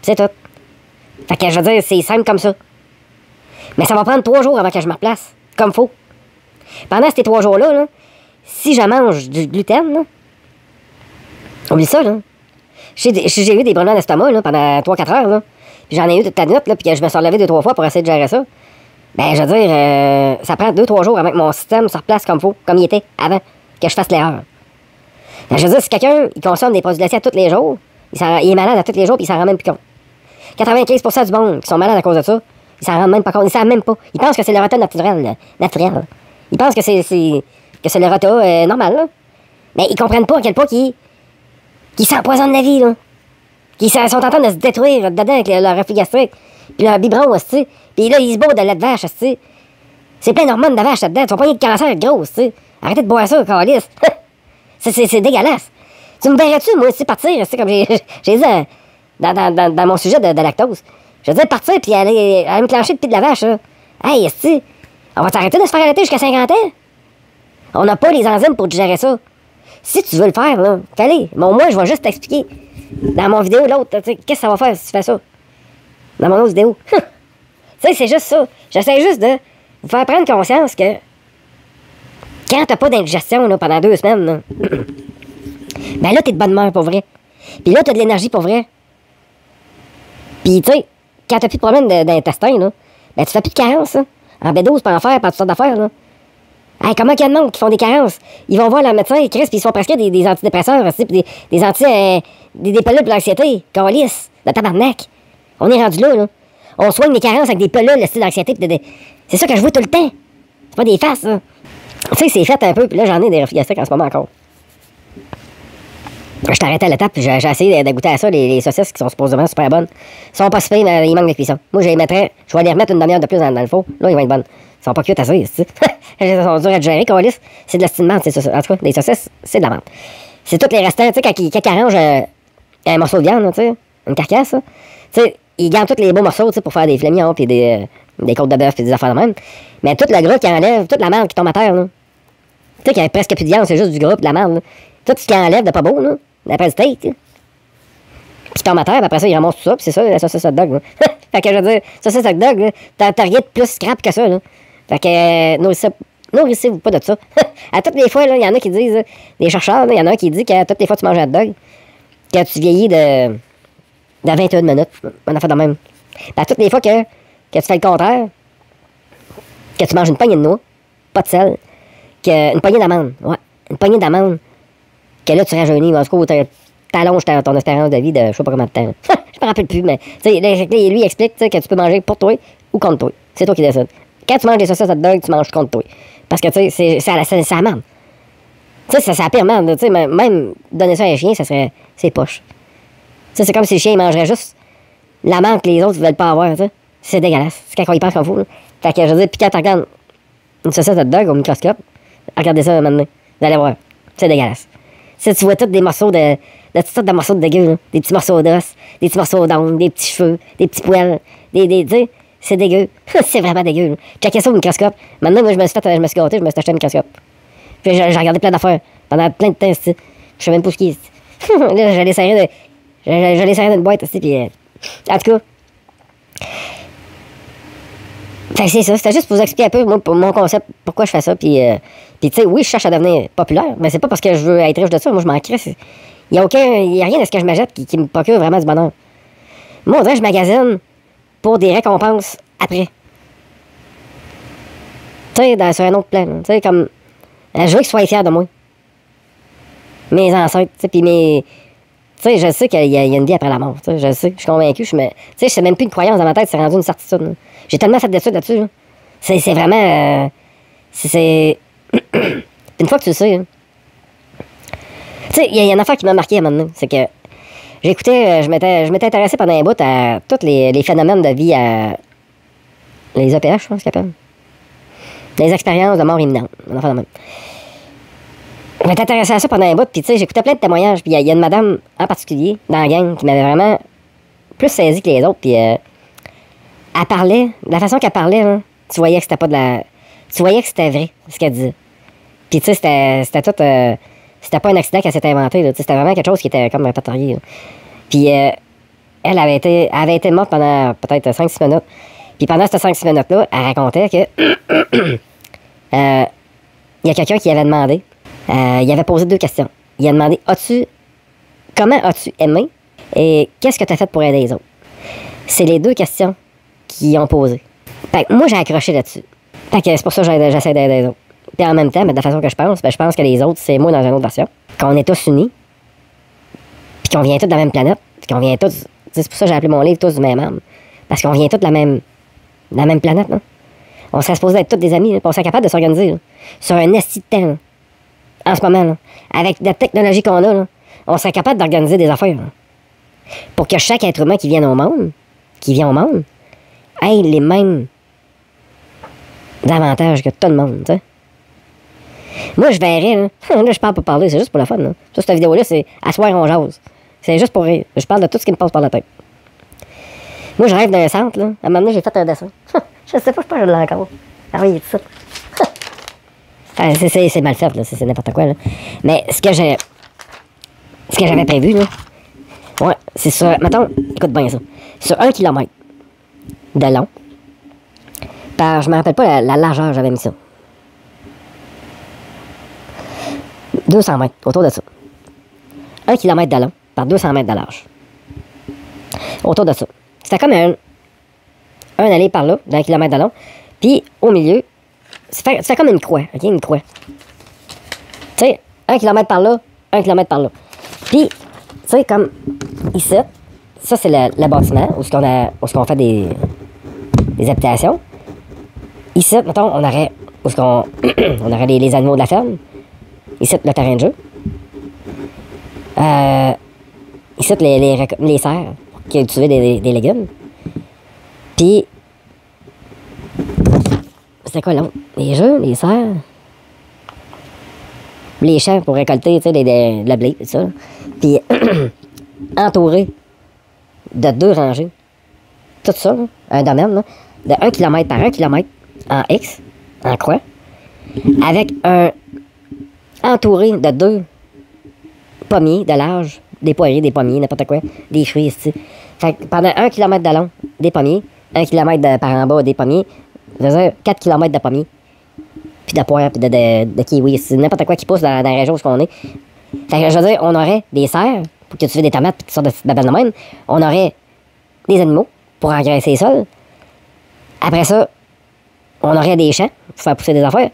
C'est tout. Fait que je veux dire, c'est simple comme ça. Mais ça va prendre 3 jours avant que je me replace, comme faut. Pendant ces 3 jours-là, là, si je mange du gluten, là, oublie ça, là. J'ai eu des brûlements d'estomac là, pendant 3-4 heures, là. Puis j'en ai eu toute la nuit, là, puis je me suis relevé 2-3 fois pour essayer de gérer ça. Ben, je veux dire, ça prend 2-3 jours avant que mon système se replace comme faut, comme il était avant que je fasse l'erreur. Ben, je veux dire, si quelqu'un il consomme des produits laitiers à tous les jours, il est malade à tous les jours, puis il s'en rend même plus compte. 95% du monde qui sont malades à cause de ça, ils s'en rendent même pas compte, ils savent même pas. Ils pensent que c'est le rota naturel. Ils pensent que c'est le rota normal, là. Mais ils comprennent pas à quel point qu'ils s'empoisonnent la vie, là. Qu'ils sont en train de se détruire dedans avec leur reflux gastrique, puis leur biberon, aussi. Puis là, ils se bourrent de lait de vache, aussi. C'est plein d'hormones de vache là-dedans. Tu vas pas de cancer grosse, tu sais. Arrêtez de boire ça, calice. c'est dégueulasse. Tu me verrais-tu, moi aussi, partir, comme j'ai dit dans mon sujet de lactose. Je veux dire, partir puis aller me clencher le pied de la vache, là. Hey, esti, on va t'arrêter de se faire arrêter jusqu'à 50 ans? On n'a pas les enzymes pour digérer ça. Si tu veux le faire, là, fallait. Bon, moi, je vais juste t'expliquer. Dans mon vidéo, l'autre, tu sais, qu'est-ce que ça va faire si tu fais ça? Dans mon autre vidéo. Tu sais, c'est juste ça. J'essaie juste de vous faire prendre conscience que quand t'as pas d'indigestion là, pendant 2 semaines, là, Ben là, t'es de bonne humeur, pour vrai. Puis là, t'as de l'énergie, pour vrai. Puis, tu sais, quand t'as plus de problème d'intestin, là, ben tu fais plus de carences, hein. En B12, pas en faire, pas toutes sortes d'affaires, là. Hey, comment qu'il y a de monde qui font des carences? Ils vont voir leur médecin, ils crissent, puis ils se font prescrire des antidépresseurs, aussi, puis des anti... des pilules pour l'anxiété. Câlisse, de tabarnak. On est rendu là. On soigne les carences avec des pilules, le style d'anxiété, c'est ça que je vois tout le temps. C'est pas des faces, ça. Tu sais, c'est fait un peu, puis là, j'en ai des reflux gastriques en ce moment encore. Je t'arrêtais à l'étape, puis j'ai essayé de goûter à ça, les saucisses qui sont supposément super bonnes. Ils sont pas super, mais ils manquent de cuisson. Moi, je vais les remettre une demi-heure de plus dans le four. Là, ils vont être bonnes. Ils sont pas cuites assez, tu sais. Ils sont durs à digérer, câlisse. C'est de la stimante, c'est ça. En tout cas, les saucisses, c'est de la menthe. C'est tous les restants, tu sais, quand ils arrangent un morceau de viande, tu sais, une carcasse, tu sais, ils gardent tous les beaux morceaux, tu sais, pour faire des flémions, puis des côtes de bœuf, puis des affaires de même. Mais tout le gras qui enlève, toute la merde qui tombe à terre, là. Tu sais, qu'il y a presque plus de viande, c'est juste du gras, puis de la merde, là. Tout ce qui enlève de pas beau, là. Après le steak, là. Puis tombe à terre, puis après ça, ils ramassent tout ça, puis c'est ça, la saucisse hot dog, là. Fait que je veux dire, saucisse hot dog, là, t'as rien de plus scrap que ça, là. Fait que, nourrissez-vous pas de ça. À toutes les fois, il y en a qui disent, des chercheurs, il y en a un qui dit qu'à toutes les fois que tu manges un hot dog, que tu vieillis de 21 minutes. On a fait de même. À toutes les fois que tu fais le contraire, que tu manges une poignée de noix, pas de sel, une poignée d'amandes, ouais, une poignée d'amandes, que là, tu rajeunis, en tout cas, t'allonges ton espérance de vie de je sais pas combien de temps. Je me rappelle plus, mais, tu sais, lui, il explique que tu peux manger pour toi ou contre toi. C'est toi qui décides. Quand tu manges des saucisses hot dog, tu manges contre toi. Parce que, tu sais, c'est la merde. Tu sais, c'est la pire merde. Tu sais, même donner ça à un chien, c'est poche. Tu sais, c'est comme si le chien, il mangerait juste la merde que les autres ne veulent pas avoir, tu sais. C'est dégueulasse. C'est quand on y pense qu'on fout, là. Fait que, je veux dire, puis quand tu regardes une saucisse hot dog au microscope, regardez ça maintenant. Vous allez voir. C'est dégueulasse. Tu sais, tu vois tous des morceaux de toutes sortes de morceaux de dégueu, là. Des petits morceaux d'os, des petits morceaux d'ongles, des petits cheveux, des petits poils, tu sais. C'est dégueu. C'est vraiment dégueu, là. Checkez ça au microscope. Maintenant, moi, je me suis gâté, je me suis acheté un microscope. Puis j'ai regardé plein d'affaires pendant plein de temps, tu sais. Je sais même pas ce qui est. Là, j'allais serrer d'une boîte, aussi, puis... en tout cas... Fait que c'est ça, c'était juste pour vous expliquer un peu, moi, pour mon concept, pourquoi je fais ça, puis tu sais, oui, je cherche à devenir populaire, mais c'est pas parce que je veux être riche de ça, moi, je m'en crisse. Il y a rien de ce que je m'achète qui me procure vraiment du bonheur. Moi, on dirait que je magasine pour des récompenses après. Tu sais, sur un autre plan, tu sais, comme... je veux qu'ils soient fiers de moi. Mes ancêtres, tu sais, puis mes... Tu sais, je sais qu'il y a une vie après la mort, tu sais, je sais, je suis convaincu, tu sais, c'est même plus une croyance dans ma tête, c'est rendu une certitude, là. J'ai tellement fait d'études là-dessus, là. C'est vraiment... c'est... une fois que tu le sais, là. Tu sais, il y a une affaire qui m'a marqué à un moment donné, c'est que j'écoutais, je m'étais intéressé pendant un bout à tous les phénomènes de vie à... les EPH, je pense qu'ils appellent. Les expériences de mort imminente, une affaire de même. Je m'étais intéressé à ça pendant un bout, puis tu sais, j'écoutais plein de témoignages, puis il y a une madame en particulier dans la gang qui m'avait vraiment plus saisi que les autres, puis elle parlait, de la façon qu'elle parlait, là, tu voyais que c'était pas de la... Tu voyais que c'était vrai, ce qu'elle disait. Puis tu sais, c'était tout... c'était pas un accident qu'elle s'était inventé, là, c'était vraiment quelque chose qui était comme répertorié, là. Puis elle avait été morte pendant peut-être 5-6 minutes. Puis pendant ces 5-6 minutes-là, elle racontait que... il y a quelqu'un qui avait demandé... il avait posé 2 questions. Il a demandé, comment as-tu aimé et qu'est-ce que tu as fait pour aider les autres? C'est les 2 questions qu'ils ont posées. Fait que moi, j'ai accroché là-dessus. Fait que c'est pour ça que j'essaie d'aider les autres. Puis en même temps, mais de la façon que je pense que les autres, c'est moi dans une autre version. Qu'on est tous unis, puis qu'on vient tous de la même planète, puis qu'on vient tous... C'est pour ça que j'ai appelé mon livre « Tous du même âme ». Parce qu'on vient tous de la même planète, là. On serait supposé être tous des amis, là, puis on serait capable de s'organiser, là, sur un esti de temps, là. En ce moment, là, avec la technologie qu'on a, là, on serait capable d'organiser des affaires, là, pour que chaque être humain qui vient au monde, ait les mêmes avantages que tout le monde, tu sais. Moi, je verrais, là, là, je parle pour parler, c'est juste pour le fun, là. Ça, cette vidéo-là, c'est « À soir, on jase ». C'est juste pour rire. Je parle de tout ce qui me passe par la tête. Moi, je rêve d'un centre, là. À un moment donné, j'ai fait un dessin. Je sais pas, je pense que je l'ai encore. Ah oui, tout ça. C'est mal fait, là, c'est n'importe quoi, là. Mais ce que j'avais prévu, là, ouais, c'est sur, mettons, écoute bien ça, sur 1 kilomètre de long, je me rappelle pas la largeur, j'avais mis ça. 200 mètres, autour de ça. 1 km de long par 200 mètres de large. Autour de ça. C'était comme un allée par là, d'1 kilomètre de long. Puis, au milieu, c'est comme une croix, OK? Une croix. Tu sais, 1 kilomètre par là, 1 kilomètre par là. Puis, tu sais, comme ici, ça, c'est le bâtiment où on fait des habitations. Ici, mettons, on aurait on aurait les animaux de la ferme. Ici, le terrain de jeu. Ici, les serres qui cultivent des légumes. Puis, c'est quoi l'autre? Les jeux, les serres. Les champs pour récolter, tu sais, le blé, ça. Puis, entouré de 2 rangées. Tout ça, là, un domaine, là, de 1 km par 1 km en X, en croix, avec entouré de 2 pommiers de large, des poiriers, des pommiers, n'importe quoi, des fruits ici. Fait que pendant 1 km de long, des pommiers, 1 km par en bas, des pommiers, je veux dire 4 km de pommiers, puis de poires, puis de kiwis, c'est n'importe quoi qui pousse dans la région où on est. Fait que je veux dire, on aurait des serres, pour que tu fais des tomates, puis toutes sortes de petites babelles de même. On aurait des animaux pour engraisser les sols. Après ça, on aurait des champs pour faire pousser des affaires.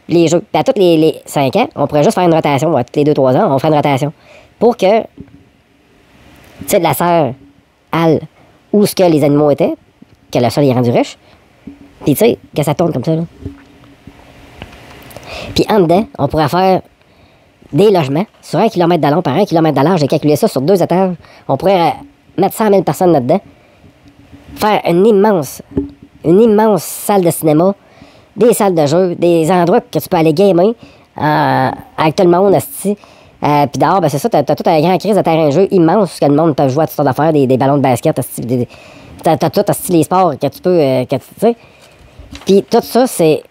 Les jeux. Puis à tous les 5 ans, on pourrait juste faire une rotation. À tous les 2-3 ans, on ferait une rotation. Pour que, tu sais, de la serre, halle, où ce que les animaux étaient, que le sol est rendu riche. Puis tu sais, que ça tourne comme ça, là. Puis en dedans, on pourrait faire des logements sur 1 km de long par 1 km de large. J'ai calculé ça sur 2 étages. On pourrait mettre 100 000 personnes là-dedans. Faire une immense salle de cinéma, des salles de jeu, des endroits que tu peux aller gamer avec tout le monde, asti. Puis dehors, ben c'est ça, t'as tout un grand crise de terrain de jeu immense que le monde peut jouer à toutes sortes d'affaires, des ballons de basket, asti, t'as tout, asti, les sports que tu peux, tu sais. Puis tout ça, c'est...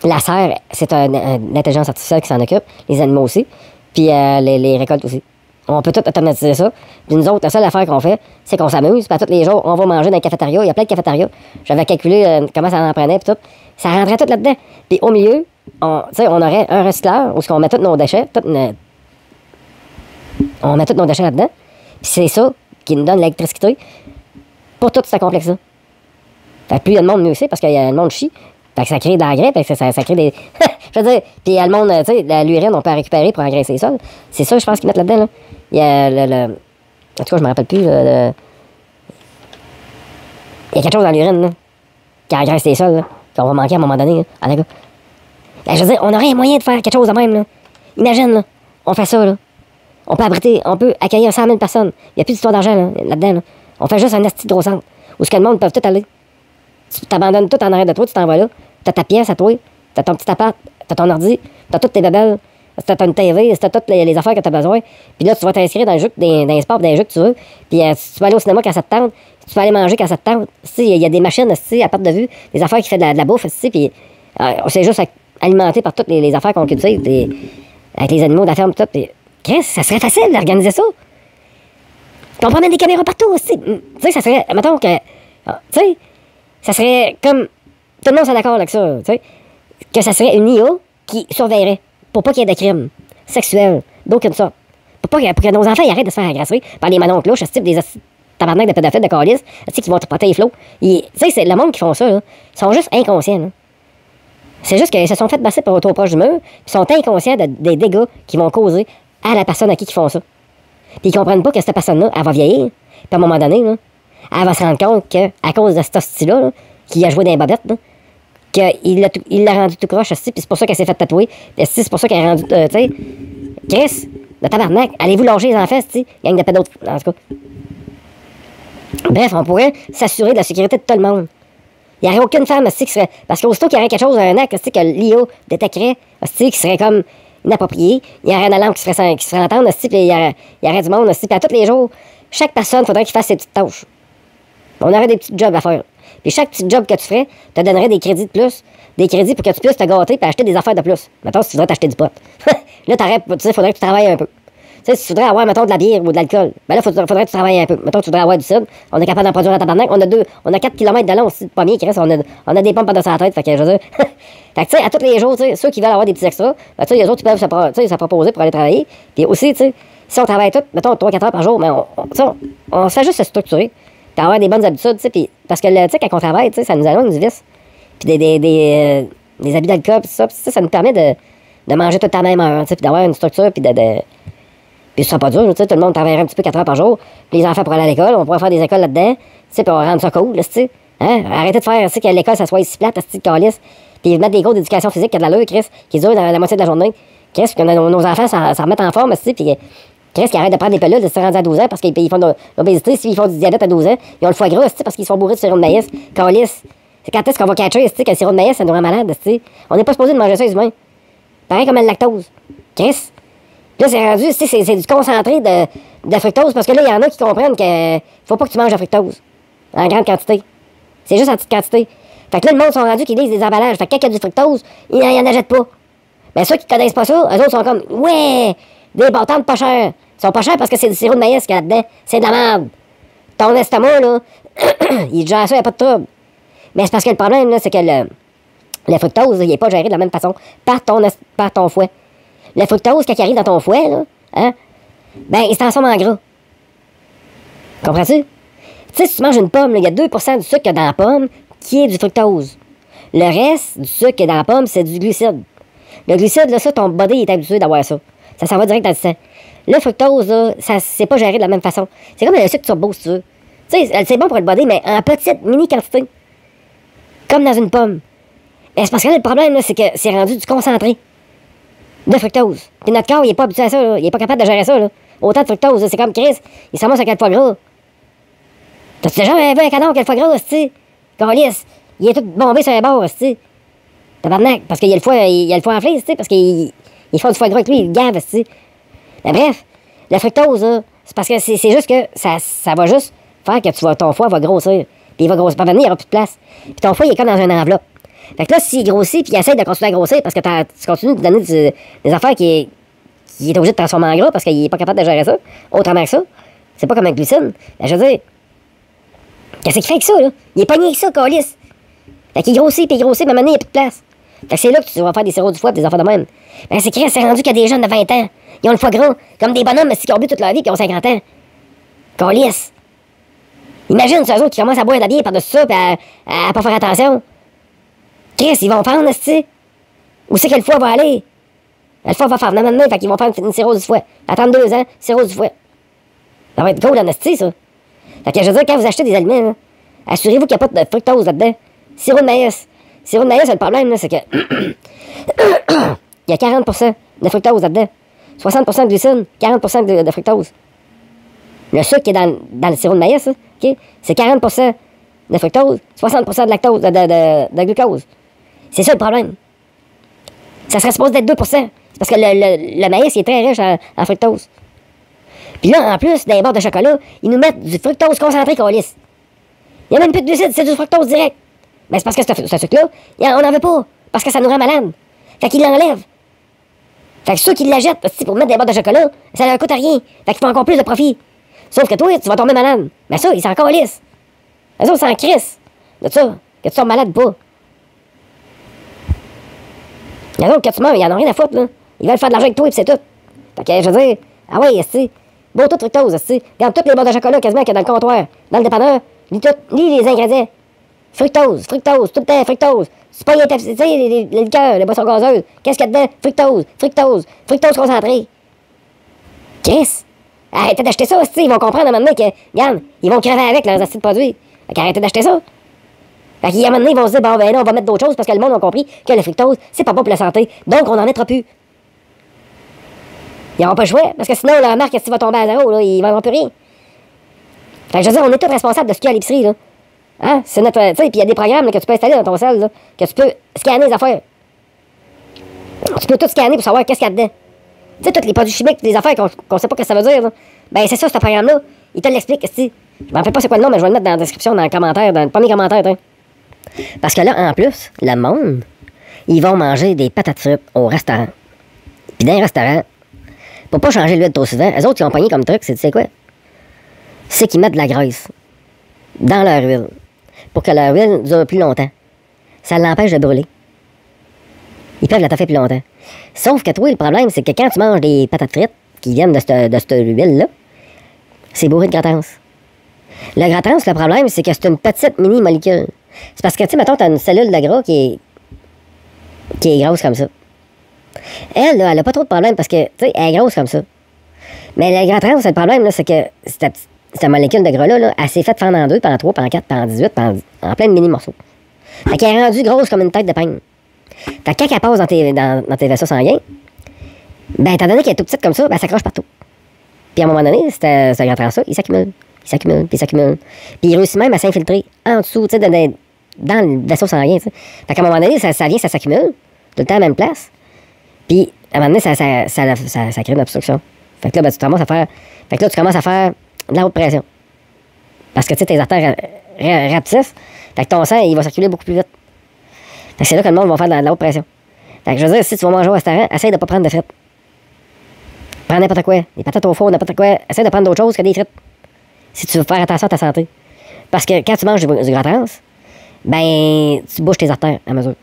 La serre, c'est une intelligence artificielle qui s'en occupe, les animaux aussi, puis les récoltes aussi. On peut tout automatiser ça. Puis nous autres, la seule affaire qu'on fait, c'est qu'on s'amuse. Puis tous les jours, on va manger dans les cafétérias. Il y a plein de cafétérias. J'avais calculé comment ça en prenait, puis tout. Ça rentrait tout là-dedans. Puis au milieu, on aurait un recycleur où on met tous nos déchets. On met tous nos déchets là-dedans. Puis c'est ça qui nous donne l'électricité pour tout ce complexe-là. Fait que plus il y a de monde, mieux c'est, parce qu'il y a le monde chie. Fait que ça crée de l'engrais, fait que ça crée des... je veux dire, puis il y a le monde, tu sais, l'urine, on peut la récupérer pour engraisser les sols. C'est ça, je pense, qu'ils mettent là-dedans, là. Il y a en tout cas, je me rappelle plus, il y a quelque chose dans l'urine, là, qui engraisse les sols, là, qu'on va manquer à un moment donné, là. En tout cas. Je veux dire, on aurait un moyen de faire quelque chose de même, là. Imagine, là, on fait ça, là. On peut abriter, on peut accueillir 100 000 personnes. Il n'y a plus d'histoire d'argent, là-dedans, là. On fait juste un esti de gros centre, où ce que le monde peut tout aller. Tu t'abandonnes tout en arrière de toi, tu t'en vas là. T'as ta pièce à toi, t'as ton petit appart, t'as ton ordi, t'as toutes tes babelles, t'as une TV, t'as toutes les affaires que t'as besoin. Puis là, tu vas t'inscrire dans les sports, dans les jeux que tu veux. Puis tu peux aller au cinéma quand ça te tente, tu peux aller manger quand ça te tente. Il y a des machines à perte de vue, des affaires qui font de la bouffe, puis c'est juste alimenté par toutes les affaires qu'on cultive, avec les animaux de la ferme, tout. Puis, ça serait facile d'organiser ça. Puis on promène des caméras partout aussi. Tu sais, ça serait, mettons que, tu sais, ça serait comme... Tout le monde serait d'accord avec ça, tu sais. Que ça serait une IA qui surveillerait pour pas qu'il y ait de crimes sexuels d'aucune sorte. Pour que nos enfants ils arrêtent de se faire agresser par des manons cloches, des tabarnak de pédophiles, de calices, qui vont tripoter les flots. Tu sais, c'est le monde qui font ça, là. Ils sont juste inconscients, là. C'est juste qu'ils se sont fait passer par trop proche du mur, ils sont inconscients des dégâts qu'ils vont causer à la personne à qui ils font ça. Puis ils comprennent pas que cette personne-là, elle va vieillir, puis à un moment donné, là, elle va se rendre compte qu'à cause de ce style-là, qui a joué dans les bobettes, là, qu'il l'a rendu tout croche, puis c'est pour ça qu'elle s'est fait tatouer, c'est pour ça qu'elle est rendue, tu sais, Chris, le tabarnak, allez-vous lâcher les enfants, tu sais, gang de pédos, en tout cas. Bref, on pourrait s'assurer de la sécurité de tout le monde. Il n'y aurait aucune femme, qui serait, parce qu'aussitôt qu'il y aurait quelque chose, un acte, que l'IA détecterait, qui serait comme inapproprié, il y aurait une alarme qui serait entendre, puis il y aurait du monde, puis à tous les jours, chaque personne, il faudrait qu'il fasse ses petites tâches. On aurait des petits jobs à faire. Puis chaque petit job que tu ferais, te donnerait des crédits de plus. Des crédits pour que tu puisses te gâter et acheter des affaires de plus. Mettons, si tu voudrais t'acheter du pot. Là, tu sais, faudrait que tu travailles un peu. Tu sais, si tu voudrais avoir, mettons, de la bière ou de l'alcool, ben là, faudrait que tu travailles un peu. Mettons, tu voudrais avoir du cidre. On est capable d'en produire à tabarnak. On a 4 km de long aussi de pommiers qui restent. On a des pompes par-dessus la tête. Fait que, je veux dire. Fait que, tu sais, à tous les jours, tu sais, ceux qui veulent avoir des petits extras, ben, tu sais, les autres, ils peuvent se proposer pour aller travailler. Puis aussi, tu sais, si on travaille tout, mettons, 3-4 heures par jour, mais on se fait juste se structurer, puis avoir des bonnes habitudes, tu sais, puis parce que, tu sais, quand on travaille, tu sais, ça nous éloigne du vice, puis des abus d'alcool, puis ça nous permet de manger tout à la même heure, tu sais, puis d'avoir une structure, puis puis ce sera pas dur, tu sais, tout le monde travaillerait un petit peu 4 heures par jour, puis les enfants pourraient aller à l'école, on pourrait faire des écoles là-dedans, tu sais, puis on va rendre ça cool, là, tu sais. Hein? Arrêtez de faire, tu sais, qu'à l'école, ça soit ici plate, de calice, puis mettre des cours d'éducation physique qui a de l'allure, Chris, qui durent dans la moitié de la journée. Chris, que nos enfants s'en remettent en forme, tu sais, puis Chris, qui arrêtent de prendre des pilules de se rendre à 12 ans parce qu'ils font de l'obésité, s'ils font du diabète à 12 ans, ils ont le foie gras, tu sais, parce qu'ils sont bourrés de sirop de maïs, calice. C'est quand est-ce qu'on va catcher, tu sais, que le sirop de maïs, ça nous rend malade, tu sais. On n'est pas supposé de manger ça, les humains. Pareil comme le lactose. Chris. Là, c'est rendu, tu sais, c'est du concentré de fructose, parce que là, il y en a qui comprennent qu'il faut pas que tu manges de fructose en grande quantité. C'est juste en petite quantité. Fait que là, le monde sont rendus qu'ils lisent des emballages. Fait que quand il y a du fructose, ils n'en achètent pas. Mais ceux qui connaissent pas ça, eux autres sont comme, ouais, des bâtards pas chers. Ils sont pas chers parce que c'est du sirop de maïs qu'il y a là-dedans. C'est de la merde. Ton estomac, là, il gère ça, il n'y a pas de trouble. Mais c'est parce que le problème, là, c'est que le fructose, il n'est pas géré de la même façon par ton foie. Le fructose, quand il arrive dans ton foie, là, hein, ben, il se transforme en gras. Comprends-tu? Tu sais, si tu manges une pomme, il y a 2% du sucre qu'il y a dans la pomme qui est du fructose. Le reste du sucre qui est dans la pomme, c'est du glucide. Le glucide, là, ça, ton body est habitué d'avoir ça. Ça s'en va direct dans le sang. Le fructose, là, ça, c'est pas géré de la même façon. C'est comme le sucre turbo, si tu veux. Tu sais, c'est bon pour le body, mais en petite, mini quantité. Comme dans une pomme. Mais c'est parce que là, le problème, là, c'est que c'est rendu du concentré de fructose. Puis notre corps, il est pas habitué à ça, là. Il est pas capable de gérer ça, là. Autant de fructose, là. C'est comme Chris, il s'amuse avec le foie gras. T'as-tu déjà vu un canon avec le foie gras, tu sais? Calice, il est tout bombé sur les bords, tu sais. Tabarnak, parce qu'il y a le foie enflé, tu sais, parce qu'il font du foie gras avec lui, il gave, tu sais. Mais bref, la fructose, là, c'est parce que c'est juste que ça va juste faire que ton foie va grossir. Puis il va grossir. Pas venir, il n'y aura plus de place. Puis ton foie, il est comme dans une enveloppe. Fait que là, s'il grossit, puis il essaie de continuer à grossir, parce que tu continues de donner des affaires qui est obligé de transformer en gras parce qu'il n'est pas capable de gérer ça, autrement que ça, c'est pas comme un glucine. Ben, je veux dire, qu'est-ce qu'il fait avec ça, là? Il est pogné avec ça, calice. Fait qu'il grossit, puis il grossit, mais maintenant, il n'y a plus de place. Fait que c'est là que tu vas faire des sirop du foie, des affaires de même. Ben, c'est rendu qu'il y a des jeunes de 20 ans. Ils ont le foie gras, comme des bonhommes, mais qui ont bu toute leur vie, qui ont 50 ans. Calice. Imagine, ceux autres qui commencent à boire de la bière par-dessus ça, puis à pas faire attention. Chris, ils vont prendre, tu sais. Où c'est que le foie va aller? Le foie va faire venir maintenant, fait qu'ils vont faire une cirrhose du foie. À 32 ans, cirrhose du foie. Ça va être cool, en esti, ça. Fait que je veux dire, quand vous achetez des aliments, là, assurez-vous qu'il n'y a pas de fructose là-dedans. Sirop de maïs. Sirop de maïs, le problème, là, c'est que il y a 40% de fructose là-dedans. 60% de glucine, 40% de fructose. Le sucre qui est dans le sirop de maïs, là, okay, c'est 40% de fructose, 60% de lactose, de glucose. C'est ça le problème. Ça serait supposé d'être 2%. C'est parce que le maïs il est très riche en fructose. Puis là, en plus, dans les barres de chocolat, ils nous mettent du fructose concentré, calice. Il n'y a même plus de glucides, c'est du fructose direct. Mais c'est parce que ce sucre-là, on n'en veut pas. Parce que ça nous rend malade. Fait qu'ils l'enlèvent. Fait que ceux qui l'achètent pour mettre des barres de chocolat, ça leur coûte rien. Fait qu'ils font encore plus de profit. Sauf que toi, tu vas tomber malade. Mais ça, ils s'en calissent. Eux autres s'en crissent de ça, que tu tombes malade ou pas. Il y en a d'autres que tu meurs, ils en ont rien à foutre, là. Ils veulent faire de l'argent avec toi et c'est tout. Fait que, je veux dire, ah ouais, esti, beau tout fructose, esti. Regarde toutes les barres de chocolat quasiment qu'il y a dans le comptoir, dans le dépanneur. Lis les ingrédients. Fructose, tout le temps, fructose. C'est pas les Pepsi, tu sais, les liqueurs, les boissons gazeuses. Qu'est-ce qu'il y a dedans? Fructose concentré. Chris, arrêtez d'acheter ça, esti. Ils vont comprendre à un moment donné que, regarde, ils vont crever avec leurs acides de produits. Fait qu'arrêtez d'acheter ça. Fait qu'à un moment donné, ils vont se dire, bon, ben là, on va mettre d'autres choses parce que le monde a compris que le fructose, c'est pas bon pour la santé. Donc, on n'en mettra plus. Ils n'auront pas le choix parce que sinon, la marque, si va tomber à zéro, là, ils ne vendront plus rien. Fait que je veux dire, on est tous responsables de ce qu'il y a à l'épicerie, là. Hein? C'est notre. Tu sais, puis il y a des programmes là, que tu peux installer dans ton sel, là, que tu peux scanner les affaires. Tu peux tout scanner pour savoir qu'est-ce qu'il y a dedans. Tu sais, tous les produits chimiques, les affaires qu'on sait pas ce que ça veut dire, là. Ben, c'est ça, ce programme-là. Il te l'explique, esti. Je m'en rappelle pas c'est quoi le nom, mais je vais le mettre dans la description, dans le commentaire, dans le premier commentaire, hein. Parce que là, en plus, le monde, ils vont manger des patates frites au restaurant. Puis dans les restaurants, pour pas changer l'huile trop souvent, eux autres, ils ont pogné comme truc, c'est tu sais quoi? C'est qu'ils mettent de la graisse dans leur huile pour que leur huile dure plus longtemps. Ça l'empêche de brûler. Ils peuvent la taffer plus longtemps. Sauf que toi, le problème, c'est que quand tu manges des patates frites, qui viennent de cette huile-là, c'est bourré de gras trans. Le gras trans, le problème, c'est que c'est une petite mini-molécule. C'est parce que, tu sais, mettons, t'as une cellule de gras qui est grosse comme ça. Elle, là, elle a pas trop de problème parce que, tu sais, elle est grosse comme ça. Mais le gras trans, c'est le problème, là, c'est que cette molécule de gras-là, là, elle s'est faite fendre en 2, puis en 3, puis en 4, puis en 18, puis en plein de mini-morceaux. Fait qu'elle est rendue grosse comme une tête de peigne. Fait que quand elle passe dans tes vaisseaux sanguins, ben, étant donné qu'elle est tout petite comme ça, ben, elle s'accroche partout. Puis à un moment donné, ce gras trans-là, il s'accumule. Il s'accumule, puis il s'accumule. Puis il réussit même à s'infiltrer en dessous, tu sais, dans le vaisseau sanguin, tu sais. Fait qu'à un moment donné, ça s'accumule, tout le temps à la même place. Puis, à un moment donné, ça crée une obstruction. Fait que là, ben, tu commences à faire de la haute pression. Parce que, tu sais, tes artères rapetissent. Fait que ton sang, il va circuler beaucoup plus vite. Fait que c'est là que le monde va faire de la haute pression. Fait que je veux dire, si tu vas manger au restaurant, essaye de pas prendre de frites. Prends n'importe quoi. Des patates au four, n'importe quoi. Essaye de prendre d'autres choses que des frites. Si tu veux faire attention à ta santé. Parce que quand tu manges du gras trans, ben, tu bouges tes artères à mesure.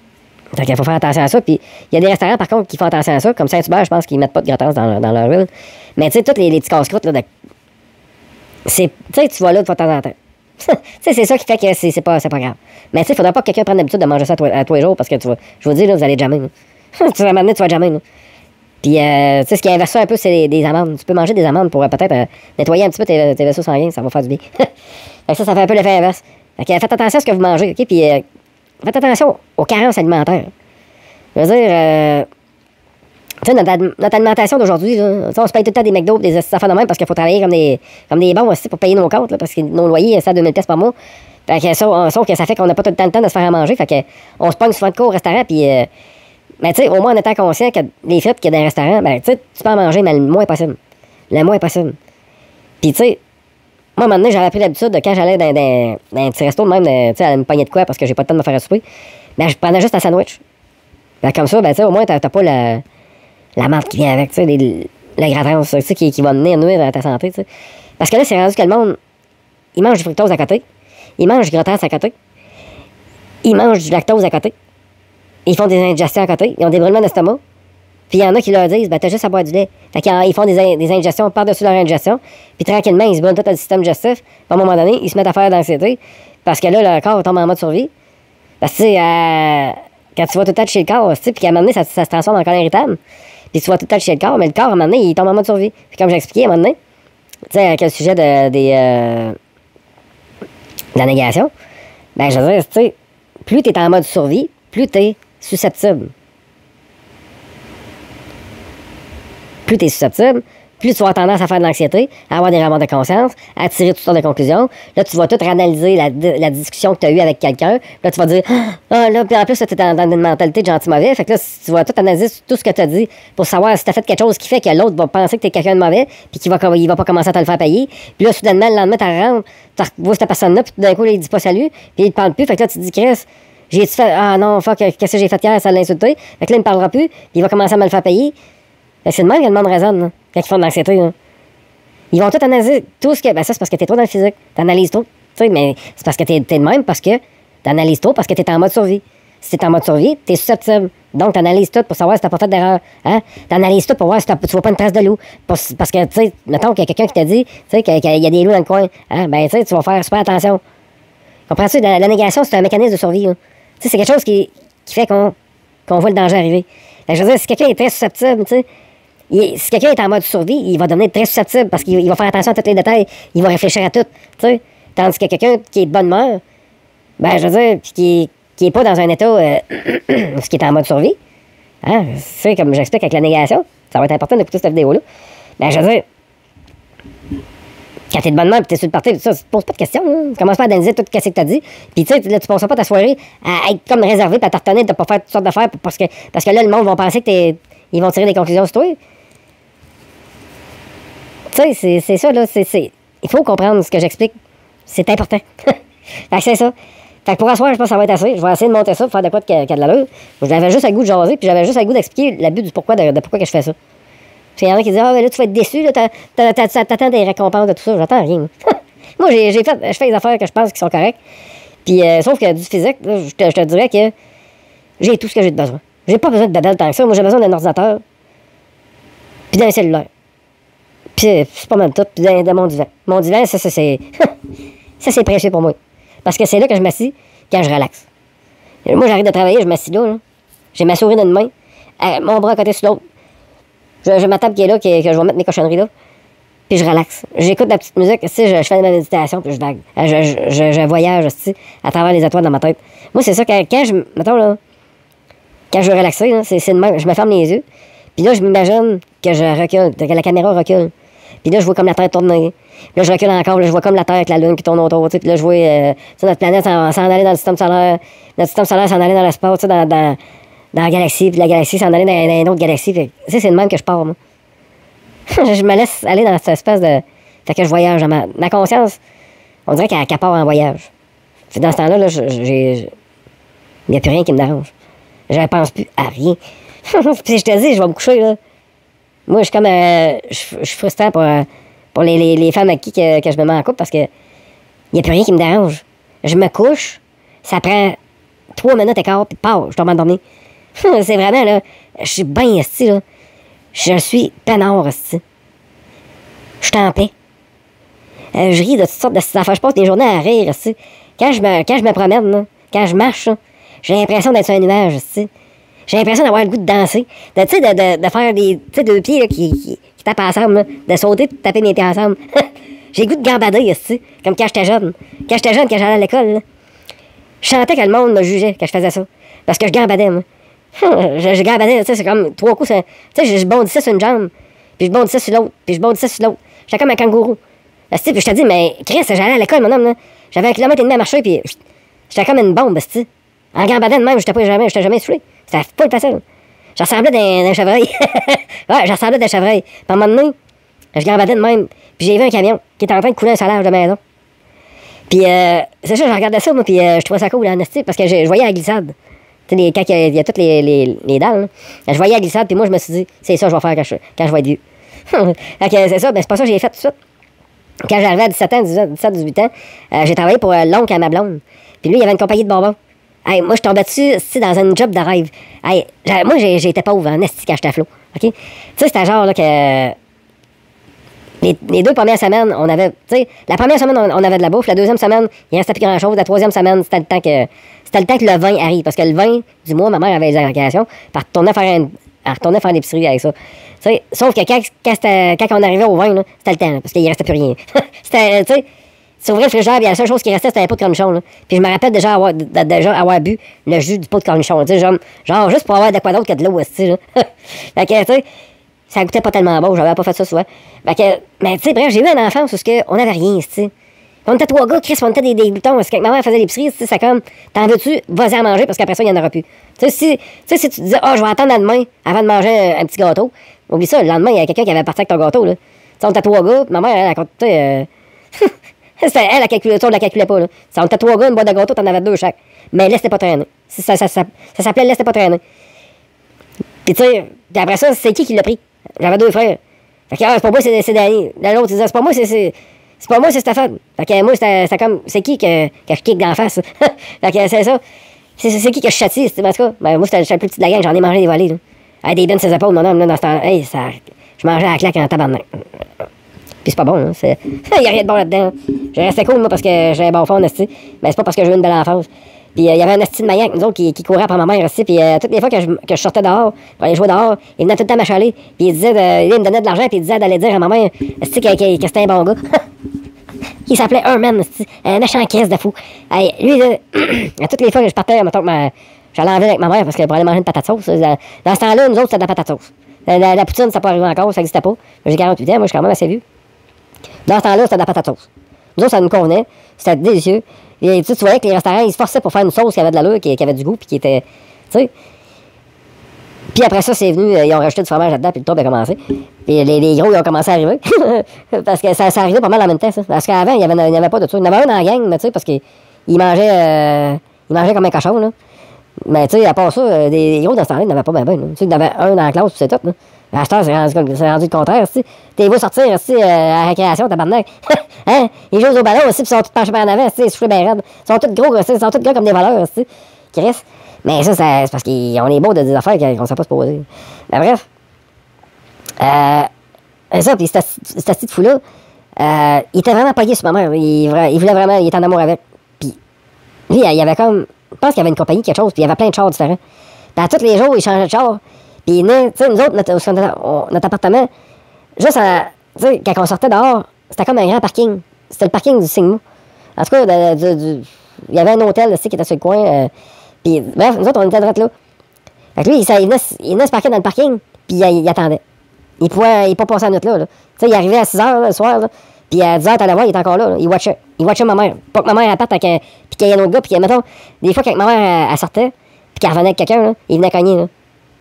Fait qu'il faut faire attention à ça. Puis, il y a des restaurants, par contre, qui font attention à ça. Comme Saint-Hubert, je pense qu'ils mettent pas de gras trans dans leur huile. Mais, tu sais, tous les petits casse-croûtes, là, tu sais, tu vas là de temps en temps. Tu sais, c'est ça qui fait que c'est pas grave. Mais, tu sais, il faudrait pas que quelqu'un prenne l'habitude de manger ça à tous les jours parce que, je vous dis, là, vous allez jammer. Tu vas m'amener, tu vas jammer, là. Puis, tu sais, ce qui inverse ça un peu, c'est des amandes. Tu peux manger des amandes pour peut-être nettoyer un petit peu tes vaisseaux sanguins. Ça va faire du bien. Fait que ça fait un peu l'effet inverse. Fait que faites attention à ce que vous mangez, OK? Puis, faites attention aux carences alimentaires. Je veux dire, tu sais, notre alimentation d'aujourd'hui, là, on se paye tout le temps des McDo, des affaires de même parce qu'il faut travailler comme des bons aussi pour payer nos comptes, là, parce que nos loyers, c'est à 2000 pièces par mois. Fait que sauf que ça fait qu'on n'a pas tout le temps de se faire à manger. Fait que on se pogne souvent de cours au restaurant, puis... mais tu sais, au moins en étant conscient que les frites qu'il y a dans un restaurant, ben tu sais, tu peux en manger, mais le moins possible. Le moins possible. Puis tu sais, moi, à un moment donné, j'avais pris l'habitude de quand j'allais dans un petit resto, même, tu sais, à me pogner de quoi parce que j'ai pas le temps de me faire à souper, ben je prenais juste un sandwich. Ben comme ça, ben tu sais, au moins, t'as pas la menthe qui vient avec, tu sais, le gras trans, tu sais, qui va nuire à ta santé, tu sais. Parce que là, c'est rendu que le monde, il mange du fructose à côté, il mange du gras trans à côté, il mange du lactose à côté. Ils font des ingestions à côté. Ils ont des brûlements d'estomac. Puis il y en a qui leur disent, ben, t'as juste à boire du lait. Fait qu'ils font des ingestions par-dessus leur ingestion. Puis tranquillement, ils se brûlent tout le système digestif. Puis à un moment donné, ils se mettent à faire d'anxiété. Parce que là, leur corps tombe en mode survie. Parce que, tu sais, quand tu vas tout le temps chez le corps, tu sais, puis qu'à un moment donné, ça se transforme en colère irritable. Puis tu vas tout le temps chez le corps, mais le corps, à un moment donné, il tombe en mode survie. Puis comme j'ai expliqué, à un moment donné, tu sais, avec le sujet de la négation, ben, je veux dire, tu sais, plus t'es en mode survie, plus t'es susceptible. Plus tu es susceptible, plus tu vas avoir tendance à faire de l'anxiété, à avoir des remontes de conscience, à tirer toutes sortes de conclusions. Là, tu vas tout réanalyser la discussion que tu as eue avec quelqu'un. Là, tu vas dire, ah, là, puis en plus, tu es dans une mentalité de gentil-mauvais. Fait que là, tu vas tout analyser tout ce que tu as dit pour savoir si tu as fait quelque chose qui fait que l'autre va penser que tu es quelqu'un de mauvais, puis qu'il va pas commencer à te le faire payer. Puis là, soudainement, le lendemain, tu rentres, tu vois cette personne-là, puis tout d'un coup, là, il dit pas salut, puis il te parle plus. Fait que là, tu te dis, Chris, j'ai-tu fait, ah non, fuck, qu'est-ce que j'ai fait hier, ça l'a insulté. Fait que là, il me parlera plus, puis il va commencer à me le faire payer. Fait que c'est de même que le monde raisonne, là, quand ils font de l'anxiété, là. Ils vont tout analyser, tout ce que, ben ça, c'est parce que t'es trop dans le physique. T'analyses trop, tu sais, mais c'est parce que t'es de même, parce que t'analyses trop, parce que t'es en mode survie. Si t'es en mode survie, t'es susceptible. Donc, t'analyses tout pour savoir si t'as pas fait d'erreur. Hein? T'analyses tout pour voir si tu vois pas une trace de loup. Parce que, tu sais, mettons qu'il y a quelqu'un qui t'a dit, tu sais, qu'il y a des loups dans le coin. Hein? Ben, tu sais, tu vas faire super attention. Comprends-tu? La négation, c'est un mécanisme de survie, là. Tu sais, c'est quelque chose qui fait qu'on voit le danger arriver. Fait que je veux dire, si quelqu'un est très susceptible, tu sais, si quelqu'un est en mode survie, il va devenir très susceptible parce qu'il va faire attention à tous les détails, il va réfléchir à tout, tu sais. Tandis que quelqu'un qui est de bonne humeur, ben, je veux dire, qui est pas dans un état qui est en mode survie, hein, c'est comme j'explique avec la négation, ça va être important d'écouter cette vidéo-là. Ben, je veux dire, quand t'es de bonne humeur et t'es sur le party, ça, tu te poses pas de questions, hein. Tu commences pas à analyser tout ce que t'as dit. Puis tu sais, là, tu passes pas ta soirée à être comme réservé puis à t'artonner de pas faire toutes sortes d'affaires parce que là, le monde va penser que ils vont tirer des conclusions sur toi. Tu sais, c'est ça, là. Il faut comprendre ce que j'explique. C'est important. Fait que c'est ça. Fait que pour asseoir, je pense que ça va être assez. Je vais essayer de monter ça pour faire de quoi qui a de l'allure. J'avais juste le goût de jaser, puis j'avais juste le goût d'expliquer le but du pourquoi que je fais ça. Parce qu'il y en a qui disent, ah, là, tu vas être déçu, là, t'attends des récompenses de tout ça. J'attends rien. Moi, je fais des affaires que je pense qui sont correctes. Puis, sauf que du physique, là, je te dirais que j'ai tout ce que j'ai de besoin. J'ai pas besoin de babel tant que ça. Moi, j'ai besoin d'un ordinateur, puis d'un cellulaire. Puis c'est pas mal tout. Puis dans mon divan. Mon divan, ça c'est... ça, c'est précieux pour moi. Parce que c'est là que je m'assis quand je relaxe. Moi, j'arrête de travailler, je m'assis là. J'ai ma souris dans une main, mon bras à côté sur l'autre. J'ai ma table qui est là, que je vais mettre mes cochonneries là. Puis je relaxe. J'écoute la petite musique, tu sais, je fais de ma méditation, puis je vague. Je voyage, tu sais, à travers les étoiles dans ma tête. Moi, c'est ça, quand je... Mettons, là, quand je veux relaxer, là, c'est de même. Je me ferme les yeux. Puis là, je m'imagine que je recule, que la caméra recule. Puis là, je vois comme la Terre tourner. Puis là, je recule encore, là, je vois comme la Terre avec la Lune qui tourne autour, tu sais. Puis là, je vois notre planète s'en aller dans le système solaire. Notre système solaire s'en aller dans l'espace, tu sais, dans la galaxie. Puis la galaxie s'en aller dans une autre galaxie. Puis, tu sais, c'est de même que je pars, moi. Je me laisse aller dans cette espèce de... Fait que je voyage dans ma conscience. On dirait qu'elle part en voyage. Puis dans ce temps-là, là, il n'y a plus rien qui me dérange. Je ne pense plus à rien. Puis je te dis, je vais me coucher, là. Moi, je suis comme... je suis frustrant pour les femmes avec qui que je me mets en couple parce que il n'y a plus rien qui me dérange. Je me couche, ça prend 3 minutes et quart, puis paf, je tombe endormi. C'est vraiment, là, je suis bien esti, là. Je suis peinard, esti. Je suis en paix. Je ris de toutes sortes de ces affaires. Je passe des journées à rire, esti. Quand je me promène, là, quand je marche, là, j'ai l'impression d'être sur un nuage, esti. J'ai l'impression d'avoir le goût de danser. De faire des 2 pieds là, qui tapent ensemble, là, de sauter et de taper mes pieds ensemble. J'ai le goût de gambader, esti, comme quand j'étais jeune. Quand j'allais à l'école, là, je sentais que le monde me jugeait quand je faisais ça. Parce que je gambadais, moi. je gambadais, tu sais, c'est comme 3 coups. Tu sais, je bondissais sur une jambe, puis je bondissais sur l'autre, puis je bondissais sur l'autre. J'étais comme un kangourou. Esti, puis je te dis, mais Chris, j'allais à l'école, mon homme, là. J'avais 1,5 km à marcher, puis j'étais comme une bombe, esti. En gambadant de même, j'étais jamais saoulé. C'était pas facile. Je ressemblais d'un chevreuil. Ouais, je ressemblais d'un chevreuil. Puis à un moment donné, je gambadais de même. Puis j'ai vu un camion qui était en train de couler un solage de maison. Puis c'est ça, je regardais ça, moi, puis je trouvais ça cool, en esti, parce que je voyais la glissade. Tu sais, quand il y a toutes les dalles, là, je voyais la glissade, puis moi, je me suis dit, c'est ça que je vais faire quand je vais être vieux. Fait que c'est ça, ben c'est pas ça que j'ai fait tout de suite. Quand j'arrivais à 17 ans, 18 ans, j'ai travaillé pour l'oncle à ma blonde. Puis lui, il avait une compagnie de bonbons. Hey, moi, je tombais dessus dans un job de rêve. Hey, moi, j'étais pauvre en esti quand j'étais à flot. OK? Tu sais, c'était genre là, que... Les 2 premières semaines, on avait... Tu sais, la première semaine, on avait de la bouffe. La 2e semaine, il restait plus grand-chose. La 3e semaine, c'était le temps que le vin arrive. Parce que le vin, du mois, ma mère avait les allocations. Puis elle retournait faire l'épicerie avec ça. Tu sais, sauf que quand on arrivait au vin, là, c'était le temps. Là, parce qu'il restait plus rien. C'était, tu sais... Tu ouvrais le frigidaire, puis la seule chose qui restait, c'était un pot de cornichon. Là. Puis je me rappelle déjà avoir bu le jus du pot de cornichon. Genre juste pour avoir de quoi d'autre que de l'eau. Fait que, tu sais, ça goûtait pas tellement bon. J'avais pas fait ça souvent. Fait que, mais tu sais, bref, j'ai eu une enfance où on n'avait rien, tu sais. On était 3 gars, Chris, on était des boutons. Quand ma mère faisait l'épicerie, c'est comme, t'en veux-tu, vas-y à manger, parce qu'après ça, il n'y en aura plus. Tu sais, si tu te disais, je vais attendre demain avant de manger un petit gâteau, oublie ça, le lendemain, il y a quelqu'un qui avait parti avec ton gâteau, là. Tu sais, on était 3 gars, ma mère, elle a compté, c'était elle, la calculait, on la calculait pas, là. On était 3 gars, une boîte de gâteau, t'en avais 2 chaque. Mais laisse-les pas traîner. Ça s'appelait laisse-les pas traîner. Puis tu sais, après ça, c'est qui l'a pris? J'avais 2 frères. Fait que, c'est pas moi, c'est Danny. L'autre, il disait, c'est pas moi, c'est pas moi, c'est Stéphane. Fait que moi, c'était comme, c'est qui que je kick d'en face? Fait que c'est ça. C'est qui que je châtie, en tout cas? Ben, moi, j'étais le plus petit de la gang, j'en ai mangé des volets, là. Hey, des bennes ses épaules, mon homme, là, dans ce temps. Hey, ça. Je mangeais à la claque en tabarnak. Puis c'est pas bon, hein. Il n'y a rien de bon là-dedans. Je restais cool, moi, parce que j'ai un bon fond, esti. Mais c'est pas parce que j'ai eu une belle enfance. Puis il y avait un esti de maniaque, nous autres, qui courait après ma mère, esti. Puis toutes les fois que je sortais dehors, pour aller jouer dehors, il venait tout le temps m'achaler. Puis il me donnait de l'argent, puis il disait d'aller dire à ma mère, esti, que c'était un bon gars. Il s'appelait Herman, esti. Un méchant caisse de fou. Hey, lui, là, toutes les fois que je partais, mettons que j'allais en ville avec ma mère, parce qu'elle pourrait aller manger une patate sauce. Dans ce temps-là, nous autres, c'était de la patate sauce. La poutine, ça n'a pas arrivé encore, ça n'existait pas. J'ai 48 ans, moi, je suis quand même assez vieux. Dans ce temps-là, c'était de la patate sauce. Nous autres, ça nous convenait. C'était délicieux. Et tu voyais que les restaurants, ils se forçaient pour faire une sauce qui avait de l'allure, qui avait du goût, puis qui était... Tu sais. Puis après ça, c'est venu, ils ont rajouté du fromage là-dedans, puis le tour a commencé. Puis les gros, ils ont commencé à arriver. Parce que ça arrivait pas mal en même temps, ça. Parce qu'avant, il n'y avait pas de ça. Il y en avait un dans la gang, mais tu sais, parce qu'il mangeait comme un cochon, là. Mais tu sais, à part ça, les gros dans ce temps-là, il n'y en avait pas bien. Tu sais, il y en avait un dans la classe, puis c'est tout, là. À cette heure, c'est rendu le contraire, tu sais. T'es vu sortir, à la récréation, tabarnak. Hein? Ils jouent au ballon aussi, puis ils sont tous penchés par en avant, tu sais, ils soufflent bien raides. Ils sont tous gros, ils sont tous gros comme des voleurs, tu sais. Qui restent. Mais ça, c'est parce qu'on est beau de des affaires qu'on ne sait pas se poser. Mais bref. Ça, puis cette petite fou-là, il était vraiment pogné sur ma mère. Il voulait vraiment, il était en amour avec. Puis lui, il y avait comme, je pense qu'il y avait une compagnie, quelque chose, puis il y avait plein de chars différents. Puis à tous les jours, il changeait de char. Puis tu sais, nous autres, notre appartement, juste tu sais, quand on sortait dehors, c'était comme un grand parking. C'était le parking du Sigma. En tout cas, il y avait un hôtel aussi qui était sur le coin. Puis bref, nous autres, on était droit là. Fait que lui, il venait se parquer dans le parking, puis il attendait. Il pouvait pas passer la nuit là. Tu sais, il arrivait à 6 h le soir, là, puis à 10 h, t'allais voir, il était encore là. Il watchait. Il watchait ma mère. Pas que ma mère elle parte, puis qu'il y ait un autre gars, puis mettons, des fois, quand ma mère elle sortait, puis qu'elle revenait avec quelqu'un, là, il venait cogner. Là.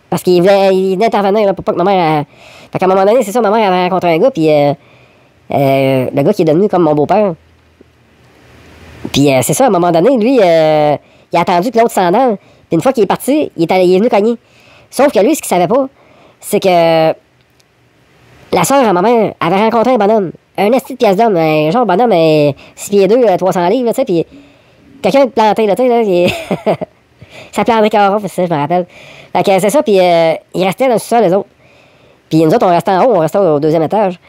Parce qu'il venait intervenir là, pour pas que ma mère. Fait qu'à un moment donné, c'est ça, ma mère avait rencontré un gars, puis le gars qui est devenu comme mon beau-père. Puis c'est ça, à un moment donné, lui, il a attendu que l'autre s'en aille. Puis une fois qu'il est parti, il est venu cogner. Sauf que lui, ce qu'il savait pas, c'est que la sœur à ma mère avait rencontré un bonhomme. Un esti de pièce d'homme. Un genre bonhomme, 6 pieds 2, 300 livres, tu sais. Puis quelqu'un de planté, là, tu sais, là. Ça s'appelait André Caron, c'est ça, je me rappelle. Fait que c'est ça, puis il restait dans le sous-sol, les autres. Puis nous autres, on restait en haut, on restait au 2e étage.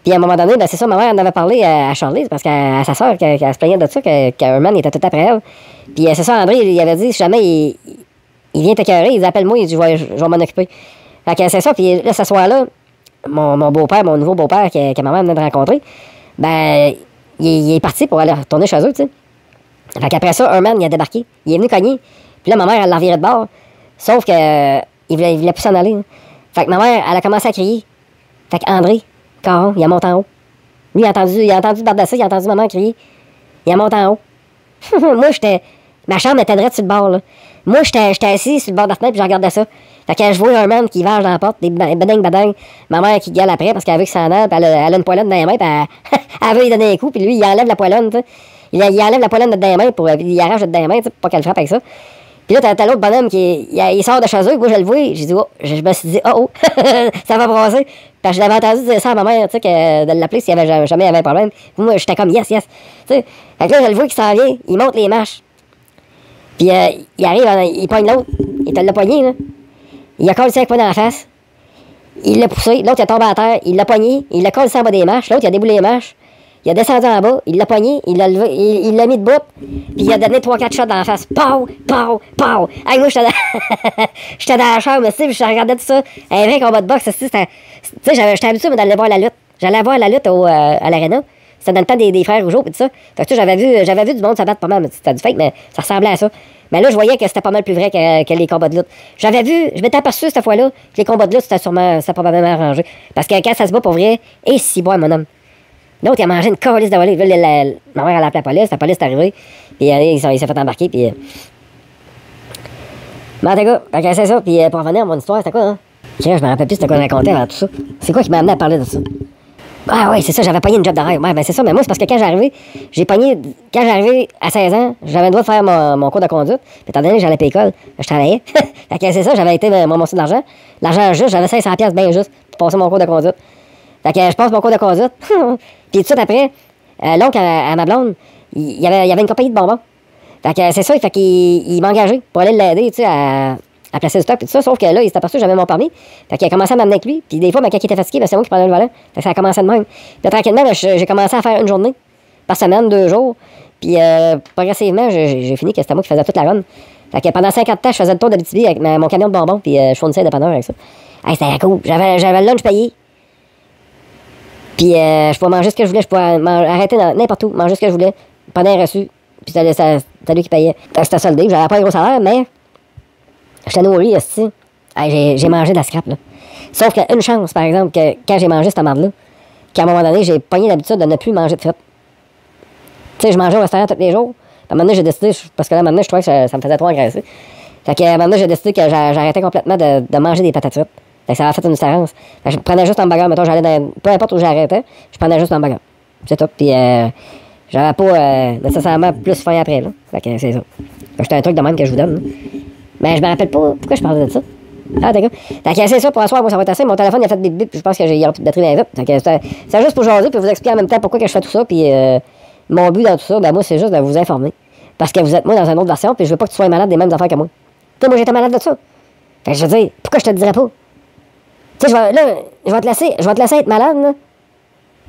Puis à un moment donné, ben c'est ça, ma mère en avait parlé à Charlie, parce qu'à sa soeur, qu'elle se plaignait de ça, qu'un man était tout après elle. Puis c'est ça, André, il avait dit, si jamais il vient t'écœurer, il dit, appelle-moi, il dit, je vais m'en occuper. Fait que c'est ça, puis là, ce soir-là, mon beau-père, mon nouveau beau-père que ma mère venait de rencontrer, ben, il est parti pour aller retourner chez eux, tu sais. Fait qu'après ça, un man, il a débarqué, il est venu cogner. Puis là, ma mère, elle l'a reviré de bord. Sauf que il voulait plus s'en aller. Là. Fait que ma mère, elle a commencé à crier. Fait qu'André, Caron, il a monté en haut. Lui, il a entendu Bardassi, il a entendu maman crier. Il a monté en haut. Moi, ma chambre était droite sur le bord, là. Moi, j'étais assis sur le bord de la fenêtre, puis je regardais ça. Fait que je vois un man qui vage dans la porte, des bading. Ma mère qui gueule après, parce qu'elle veut qu'il s'en aille, puis elle a une poêlonne dans les mains, puis elle veut lui donner un coup, puis lui, il enlève la poêlonne, tu sais. Il enlève la poêlonne dans les mains, il arrache dans les mains, tu sais, pour pas qu'elle frappe avec ça. Puis là, t'as l'autre bonhomme il sort de chez eux, moi je le vois, j'ai dit, oh, je me suis dit, oh, ça va brasser. Parce que je l'avais entendu dire ça à ma mère, tu sais, de l'appeler s'il y avait jamais un problème. Puis moi, j'étais comme, yes. Tu sais, fait que là, je le vois qui s'en vient, il monte les marches. Puis il arrive, il pogne l'autre, il te l'a pogné, là. Il a collé le poing dans la face, il l'a poussé, l'autre il a tombé à terre, il l'a pogné, il l'a collé en bas des marches, l'autre il a déboulé les marches. Il a descendu en bas, il l'a pogné, il l'a levé, il l'a mis debout, puis il a donné 3-4 shots dans la face. Pow! Hey, moi, j'étais dans la chambre, tu sais, je regardais tout ça. Un vrai combat de boxe, tu sais, j'étais habitué d'aller voir la lutte. J'allais voir la lutte à l'aréna. C'était dans le temps des frères Rougeau et tout ça. Fait que j'avais vu du monde se battre pas mal, c'était du fake, mais ça ressemblait à ça. Mais là, je voyais que c'était pas mal plus vrai que les combats de lutte. Je m'étais aperçu cette fois-là que les combats de lutte, c'était probablement arrangé. Parce que quand ça se bat pour vrai, et si bois, mon homme. L'autre, il a mangé une calice de volée. Ma mère, elle a appelé la police est arrivée. Puis il s'est fait embarquer. Puis. Mais en tout cas, c'est ça. Puis pour revenir à mon histoire, c'était quoi, hein? Je me rappelle plus c'était quoi racontait avant tout ça. C'est quoi qui m'a amené à parler de ça? Ah oui, c'est ça, j'avais pogné une job de rêve. Ouais, ben c'est ça, mais moi, c'est parce que quand j'ai arrivé à 16 ans, j'avais le droit de faire mon cours de conduite. Puis étant donné que j'allais à l'école, je travaillais. Fait que c'est ça, j'avais été mon morceau d'argent. L'argent juste, j'avais 500$ bien juste pour passer mon cours de conduite. Fait que je passe mon cours de conduite. Puis tout de suite après, l'oncle à ma blonde, il y avait une compagnie de bonbons. Fait que c'est ça, fait qu'il m'a engagé pour aller l'aider, tu sais, à placer le stock et tout ça. Sauf que là, il s'était aperçu que j'avais mon permis. Fait qu'il a commencé à m'amener avec lui. Puis des fois, quand il était fatigué, ben, c'est moi qui prenais le volant. Fait que ça a commencé de même. Puis tranquillement, j'ai commencé à faire une journée par semaine, 2 jours. Puis progressivement, j'ai fini que c'était moi qui faisais toute la run. Fait que pendant 50 ans, je faisais le tour de l'Abitibi avec mon camion de bonbons. Puis je fournissais des dépanneurs avec ça. Hey, c'était cool. J'avais le lunch payé. Puis je pouvais manger ce que je voulais, je pouvais arrêter n'importe où, manger ce que je voulais, pendant un reçu, puis c'était lui qui payait. C'était soldé, j'avais pas un gros salaire, mais j'étais nourri, aussi. J'ai mangé de la scrap, là. Sauf qu'il y a une chance, par exemple, que quand j'ai mangé cette merde-là, qu'à un moment donné, j'ai pogné l'habitude de ne plus manger de frites. Tu sais, je mangeais au restaurant tous les jours, puis à un moment donné, j'ai décidé, parce que là, maintenant, je trouvais que ça me faisait trop engraisser. Fait qu'à un moment donné, j'ai décidé que j'arrêtais complètement de manger des patates frites. Fait que ça a fait une différence. Fait que je prenais juste un hamburger, mettons, peu importe où j'arrêtais, je prenais juste un hamburger. C'est tout. Puis j'avais pas nécessairement plus faim après, là. Fait que c'est ça. C'était un truc de même que je vous donne, là. Mais je me rappelle pas pourquoi je parlais de ça. Ah, d'accord. Fait que c'est ça, pour un soir, moi, ça va être assez. Mon téléphone, il a fait bip bip, puis je pense qu'il y aura plus de batterie dans les vite. Fait que c'est juste pour jaser, puis vous expliquer en même temps pourquoi que je fais tout ça, puis mon but dans tout ça, ben moi, c'est juste de vous informer. Parce que vous êtes moi dans une autre version, puis je veux pas que tu sois malade des mêmes affaires que moi. Tu sais, moi, j'étais malade de ça. Fait que je veux dire, pourquoi je te le dirais pas? Tu Tu sais, je vais te laisser être malade, là.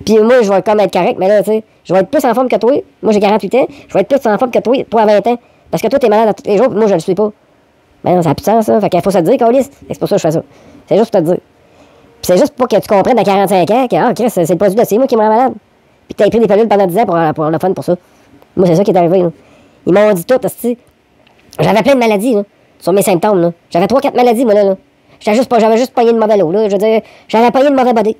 Puis moi, je vais comme être correct, mais là, tu sais, je vais être plus en forme que toi. Moi, j'ai 48 ans. Je vais être plus en forme que toi à 20 ans. Parce que toi, t'es malade tous les jours, puis moi, je le suis pas. Ben non, ça n'a plus de sens, ça. Fait qu'il faut se le dire, Carlis. C'est pour ça que je fais ça. C'est juste pour te le dire. Puis c'est juste pour que tu comprennes à 45 ans que, Chris, c'est le produit de c'est moi qui me rend malade. Puis t'as pris des pilules pendant 10 ans pour le fun pour ça. Moi, c'est ça qui est arrivé, là. Ils m'ont dit tout, aussi. J'avais plein de maladies, là, sur mes symptômes, là. J'avais 3-4 maladies, moi, là. J'avais juste pogné de mauvais lot, là. Je veux dire, j'avais pogné de mauvais body.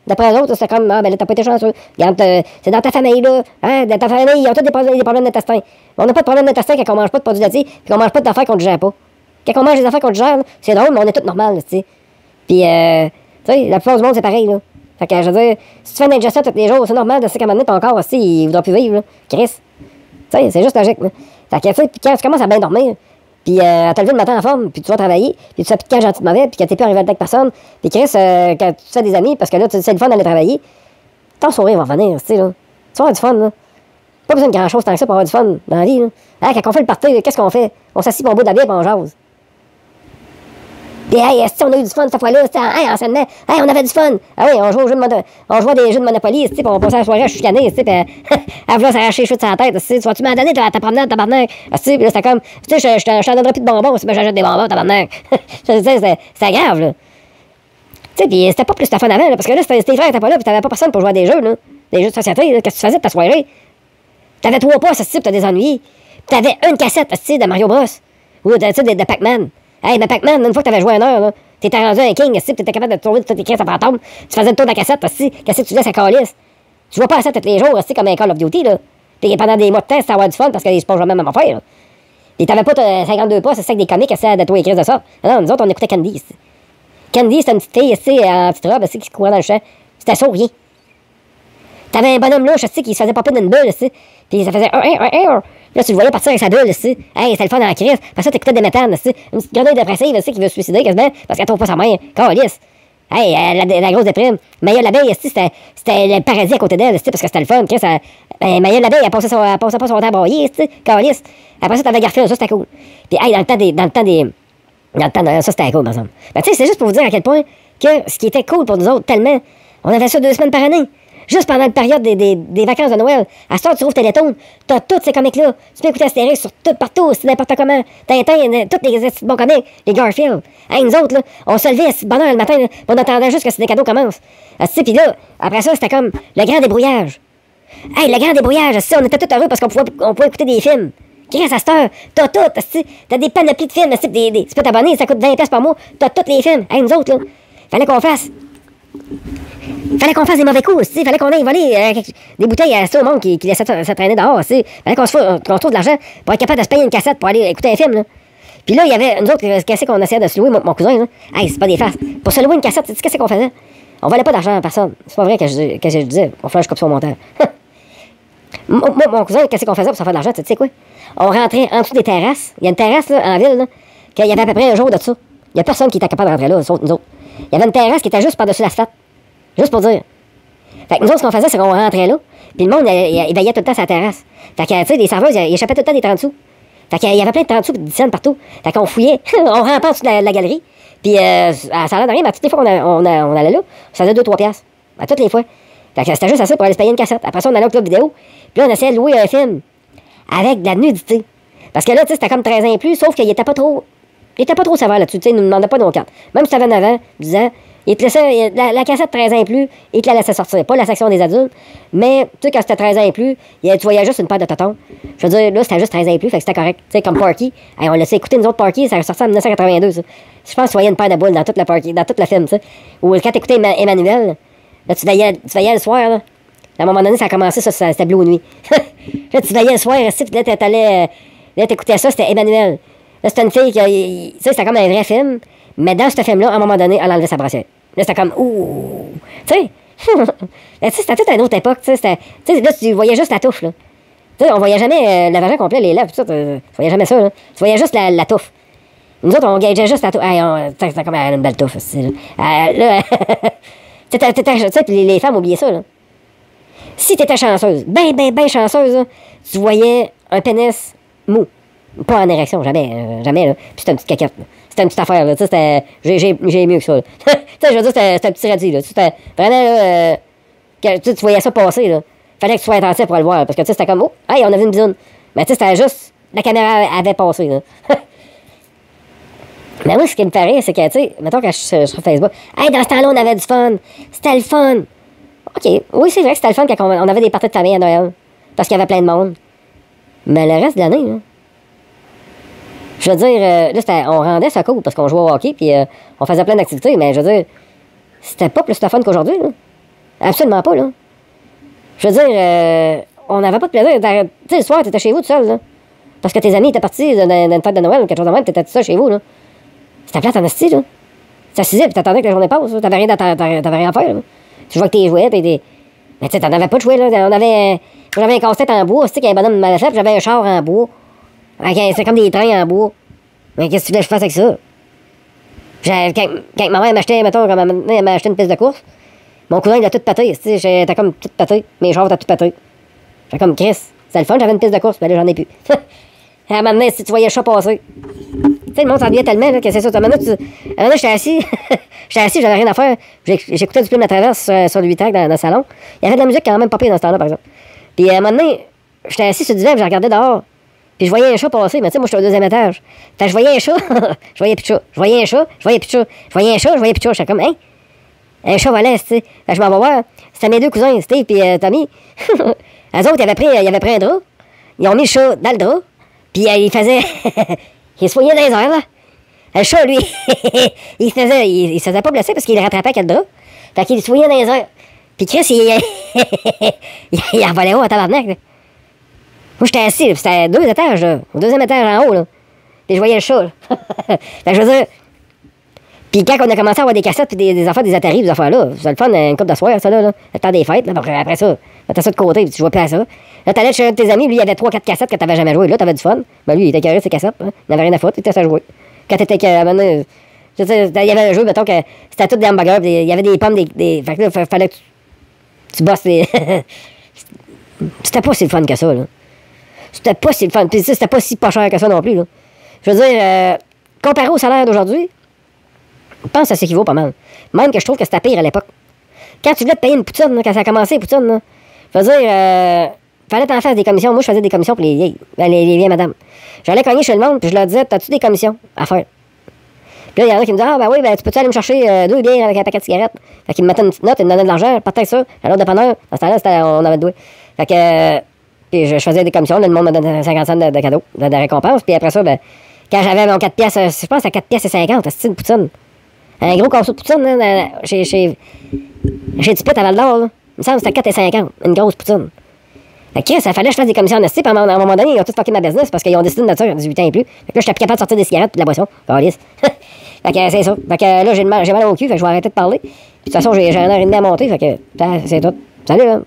D'après les autres, c'était comme, ben là, t'as pas été chanceux. Regarde, c'est dans ta famille, là. Hein, dans ta famille, ils ont tous des problèmes d'intestin. On n'a pas de problème d'intestin quand on mange pas de produits laitiers, puis qu'on mange pas d'affaires qu'on ne digère pas. Quand on mange des affaires qu'on digère, c'est drôle, mais on est tous normales, tu sais. Puis, tu sais, la plupart du monde, c'est pareil, là. Fait que, je veux dire, si tu fais une indigestion tous les jours, c'est normal de se qu'à un moment donné, ton corps aussi, il voudra plus vivre, là. Chris. Tu sais, c'est juste logique, là. Fait que, tu sais, quand tu commences à bien dormir, puis à te lever le matin en forme, puis tu vas travailler, puis tu sais plus de quand gentil de mauvais, puis que t'es plus arrivé avec personne, puis Chris, quand tu fais des amis, parce que là, c'est le fun d'aller travailler, ton sourire va revenir, tu sais, là. Tu vas avoir du fun, là. Pas besoin de grand-chose tant que ça pour avoir du fun dans la vie, là. Hein, quand on fait le party, qu'est-ce qu'on fait? On s'assit pour un bout de la bière, puis on jase. Puis, hey, on a eu du fun cette fois-là, hey, enseignement, hey, on avait du fun. Ah oui, on jouait à des jeux de Monopoly, tu sais, puis on passait la soirée à chicaner, tu sais, puis à vouloir s'arracher les cheveux de sa tête, tu sais, tu vas-tu m'en donner ta promenade, tabarnak? Tu sais, puis là, c'était comme, tu sais, je t'en donnerai plus de bonbons, si j'achète des bonbons, tabarnak. C'était grave, là. Tu sais, puis c'était pas plus ta fun avant, là, parce que là, tes frères étaient pas là, puis t'avais pas personne pour jouer à des jeux, là. Des jeux de société, là. Qu'est-ce que tu faisais de ta soirée? T'avais 3 pas, ça, tu t'as des ennuis. Puis t'avais une cassette, tu sais, de Mario Bros. Ou de Pac-Man. Hey, mais Pac-Man, une fois que t'avais joué 1 heure, là, t'étais rendu un king, si t'étais capable de trouver toutes tes crises à fantôme, tu faisais le tour de la cassette, aussi, qu'est-ce que tu laisses à calice? Tu joues pas à ça tous les jours, aussi, comme un Call of Duty, là. Puis pendant des mois de temps, c'était avoir du fun parce qu'ils se passent jamais même affaire, là. Puis t'avais pas 52 pas, c'est ça que des comiques essaient de trouver les crises de ça. Non, nous autres, on écoutait Candy, c'ti. Candy, c'était une petite fille, tu en petite robe, qui courait dans le champ. C'était ça ou rien. T'avais un bonhomme louche, qui se faisait popper d'une bulle, puis ça faisait là, tu le voyais partir avec sa bulle, hey, c'était le fun dans la crise. Parce que t'écoutais des méthanes, une petite grenouille dépressive, qui veut se suicider quasiment, parce qu'elle trouve pas sa mère. Calisse. Hey, la grosse déprime. Maya l'abeille, c'était le paradis à côté d'elle, parce que c'était le fun. Chris, Maya l'abeille, elle passait pas son temps à broyer, calisse. Après ça, t'avais Garfield, ça c'était cool. Puis, hey, ça c'était cool, par exemple. Ben, tu sais, c'est juste pour vous dire à quel point que ce qui était cool pour nous autres, tellement, on avait ça 2 semaines par année. Juste pendant la période des vacances de Noël. À ce temps, tu trouves Télétoon, t'as tous ces comics-là. Tu peux écouter Astérix sur tout, partout, c'est n'importe comment. Tintin, tous les bons comics, les Garfield. Hey, nous autres, là, on se levait à ce bonheur le matin, là, on attendait juste que des cadeaux commencent. Puis là, après ça, c'était comme le grand débrouillage. Hey, le grand débrouillage, on était tous heureux parce qu'on pouvait écouter des films. Qu'est-ce à cette heure? T'as tout, t'as des panoplies de films, tu peux t'abonner, ça coûte 20$ par mois, t'as tous les films. Hey, nous autres, là, fallait qu'on fasse des mauvais coups, aussi. Fallait qu'on aille voler des bouteilles à au monde qui laissait ça traîner dehors, aussi. Fallait qu'on se trouve de l'argent pour être capable de se payer une cassette pour aller écouter un film, là. Puis là, il y avait, nous autres, qu'est-ce qu'on essayait de se louer, mon cousin, là. Hey, c'est pas des farces. Pour se louer une cassette, tu sais qu'est-ce qu'on faisait? On volait pas d'argent à personne. C'est pas vrai que je disais. On fallait que je coupe son montant. Mon cousin, qu'est-ce qu'on faisait pour se faire de l'argent, tu sais quoi? On rentrait en dessous des terrasses. Il y a une terrasse, là, en ville, là, qu'il y avait à peu près un jour de ça. Il y a personne qui était capable de rentrer là, sauf nous autres. Il y avait une terrasse qui était juste par-dessus l'asphalte. Juste pour dire. Fait que nous autres, ce qu'on faisait, c'est qu'on rentrait là, puis le monde, il veillait tout le temps sur la terrasse. Fait que, tu sais, les serveuses, ils échappaient tout le temps des 30 sous. Fait qu'il y avait plein de 30 sous et de 10 cents partout. Fait qu'on fouillait, on rampait en dessous de la galerie, puis ça a l'air de rien, mais toutes les fois qu'on allait là, ça faisait 2-3 piastres. À toutes les fois. Fait que c'était juste assez pour aller se payer une cassette. Après ça, on allait au club vidéo, puis là, on essayait de louer un film avec de la nudité. Parce que là, tu sais, c'était comme 13 ans et plus, sauf qu'il était pas trop... Il était pas trop sévère là-dessus, tu sais, il nous demandait pas nos cartes. Même si tu avais 9 ans, 10 ans, il te laissait, la cassette 13 ans et plus, il te la laissait sortir. Pas la section des adultes, mais tu sais, quand c'était 13 ans et plus, tu voyais juste une paire de totons. Je veux dire, là, c'était juste 13 ans et plus, fait que c'était correct. Tu sais, comme Parky. Hey, on laissait écouter nous autres Parky, ça a sorti en 1982, ça. Je pense que tu voyais une paire de boules dans toute la Parky, dans tout le film, tu sais. Ou quand t'écoutais Emmanuel, là, tu veillais le soir, là. À un moment donné, ça a commencé, ça c'était Blue Nuit. Là, tu veillais le soir, puis là, t'écoutais ça, c'était Emmanuel. Là, c'était une fille qui, tu sais, c'était comme un vrai film, mais dans ce film-là, à un moment donné, elle enlevait sa brassière. Là, c'était comme, ouh, tu sais. C'était toute une autre époque, tu sais. Là, tu voyais juste la touffe, là. Tu sais, on voyait jamais le vagin complet, les lèvres, tout ça. Tu voyais jamais ça, là. Tu voyais juste la touffe. Nous autres, on gageait juste la touffe. C'était comme une belle touffe, aussi, là. Tu sais, les femmes oubliaient ça, là. Si t'étais chanceuse, ben chanceuse, là, tu voyais un pénis mou. Pas en érection, jamais, là. Puis c'était une petite caquette, là. C'était une petite affaire, là. Tu sais, j'ai mieux que ça, là. Tu sais, je veux dire, c'était un petit radis, là. C'était vraiment, là, tu voyais ça passer, là. Fallait que tu sois attentif pour le voir, parce que, tu sais, c'était comme, oh, hey, on a vu une bisoune. Mais, tu sais, c'était juste, la caméra avait passé, là. Mais moi, ce qui me fait rire, c'est que, tu sais, mettons quand je suis sur Facebook, hey, dans ce temps-là, on avait du fun. C'était le fun. OK. Oui, c'est vrai que c'était le fun quand on avait des parties de famille à Noël. Parce qu'il y avait plein de monde. Mais le reste de l'année, là. Je veux dire, là, on rendait ça cool parce qu'on jouait au hockey, puis on faisait plein d'activités, mais je veux dire, c'était pas plus de fun qu'aujourd'hui, là. Absolument pas, là. Je veux dire, on n'avait pas de plaisir. Tu sais, le soir, t'étais chez vous tout seul, là. Parce que tes amis étaient partis d'une fête de Noël ou quelque chose de même, t'étais tout seul chez vous, là. C'était plate en esti, là. Tu t'assisais, puis t'attendais que la journée passe, là. T'avais rien à faire, là. Tu jouais avec tes jouets, Mais tu sais, t'en avais pas de jouets, là. J'avais un casse-tête en bois, c'est qu'un bonhomme m'avait fait, puis j'avais un char en bois. C'est comme des trains en bois. Mais qu'est-ce que tu voulais que je fasse avec ça? Quand ma mère m'achetait, mettons, elle m'a acheté une piste de course, mon cousin, il a tout pété. J'étais comme tout pété. Mes chars étaient tout pété. J'étais comme Chris. C'était le fun, j'avais une piste de course, mais là, j'en ai plus. À un moment donné, si tu voyais le chat passer. Tu sais, le monde s'ennuyait tellement, là, que c'est ça. À un moment donné, j'étais assis. J'avais rien à faire. J'écoutais du Plume de la Traverse sur le 8 ans dans le salon. Il y avait de la musique quand même pas pire dans ce temps-là, par exemple. Puis à un moment donné, j'étais assis sur le divan, puis je regardais dehors. Puis je voyais un chat passer, mais tu sais, moi, j'étais au deuxième étage. Fait que je voyais un chat, je voyais plus de chat. Je voyais un chat, je voyais plus de chat. Je voyais un chat, je voyais plus de chat. J'étais comme, hein? Un chat volait, tu sais. Fait que je m'en vais voir. C'était mes deux cousins, Steve et Tommy. Eux autres, ils avaient pris un drap. Ils ont mis le chat dans le drap. Puis il faisait. Il se voyait dans les airs, là. Le chat, lui, il se faisait pas blesser parce qu'il le rattrapait avec le drap. Fait qu'il se voyait dans les airs. Puis Chris, il envolait haut à tabarnak, là. Moi, j'étais assis, là, c'était 2 étages, là, au 2e étage en haut, là. Puis je voyais le chat, là. Fait que je veux dire. Puis quand on a commencé à avoir des cassettes, puis des affaires, des Atari, des affaires-là, c'était le fun, une couple de soir, ça, là. Le temps des fêtes, là. Après ça, mettais ça de côté, puis tu jouais plus à ça. Là, t'allais chez un de tes amis, lui, il avait 3-4 cassettes que t'avais jamais joué. Là, t'avais du fun. Ben, lui, il était carré ses cassettes, hein. Il n'avait rien à foutre, il était à jouer. Quand t'étais. Il y avait un jeu, mettons, que c'était tout des hamburgers, il y avait des pommes, des. Fait que là, fallait que tu bosses les. C'était pas si le fun que ça, là. C'était pas si le fun. Puis c'était pas si pas cher que ça non plus, là. Je veux dire, comparé au salaire d'aujourd'hui, je pense que ça s'équivaut pas mal. Même que je trouve que c'était pire à l'époque. Quand tu voulais te payer une poutine, là, quand ça a commencé, poutine, là, je veux dire, fallait t'en faire des commissions. Moi, je faisais des commissions pour les vieilles madames. J'allais cogner chez le monde, puis je leur disais, t'as-tu des commissions à faire? Puis là, il y en a qui me disaient, ah, ben oui, ben, tu peux-tu aller me chercher 2 bières avec un paquet de cigarettes? Fait qu'ils me mettaient une petite note, ils me donnaient de l'argent, pas peut-être ça. À l'autre dépanneur, dans ce temps-là, on avait 2. Fait que, puis je faisais des commissions, là, le monde me donnait 50 cents de cadeaux, de récompense. Puis après ça, ben, quand j'avais mon 4 pièces, je pense à 4 pièces et 50, c'est une poutine. Un gros casseau de poutine, là, chez Tipette à Val-d'Or, là. Il me semble que c'était 4 et 50, une grosse poutine. Fait que ça fallait que je fasse des commissions en esti, puis à un moment donné, ils ont tous fucké ma business parce qu'ils ont décidé de ça à 18 ans et plus. Fait que là, j'étais plus capable de sortir des cigarettes et de la boisson. Calisse. Fait que c'est ça. Fait que là, j'ai mal au cul, fait que je vais arrêter de parler. Puis de toute façon, j'ai 1h30 à monter, fait que c'est tout. Salut, là.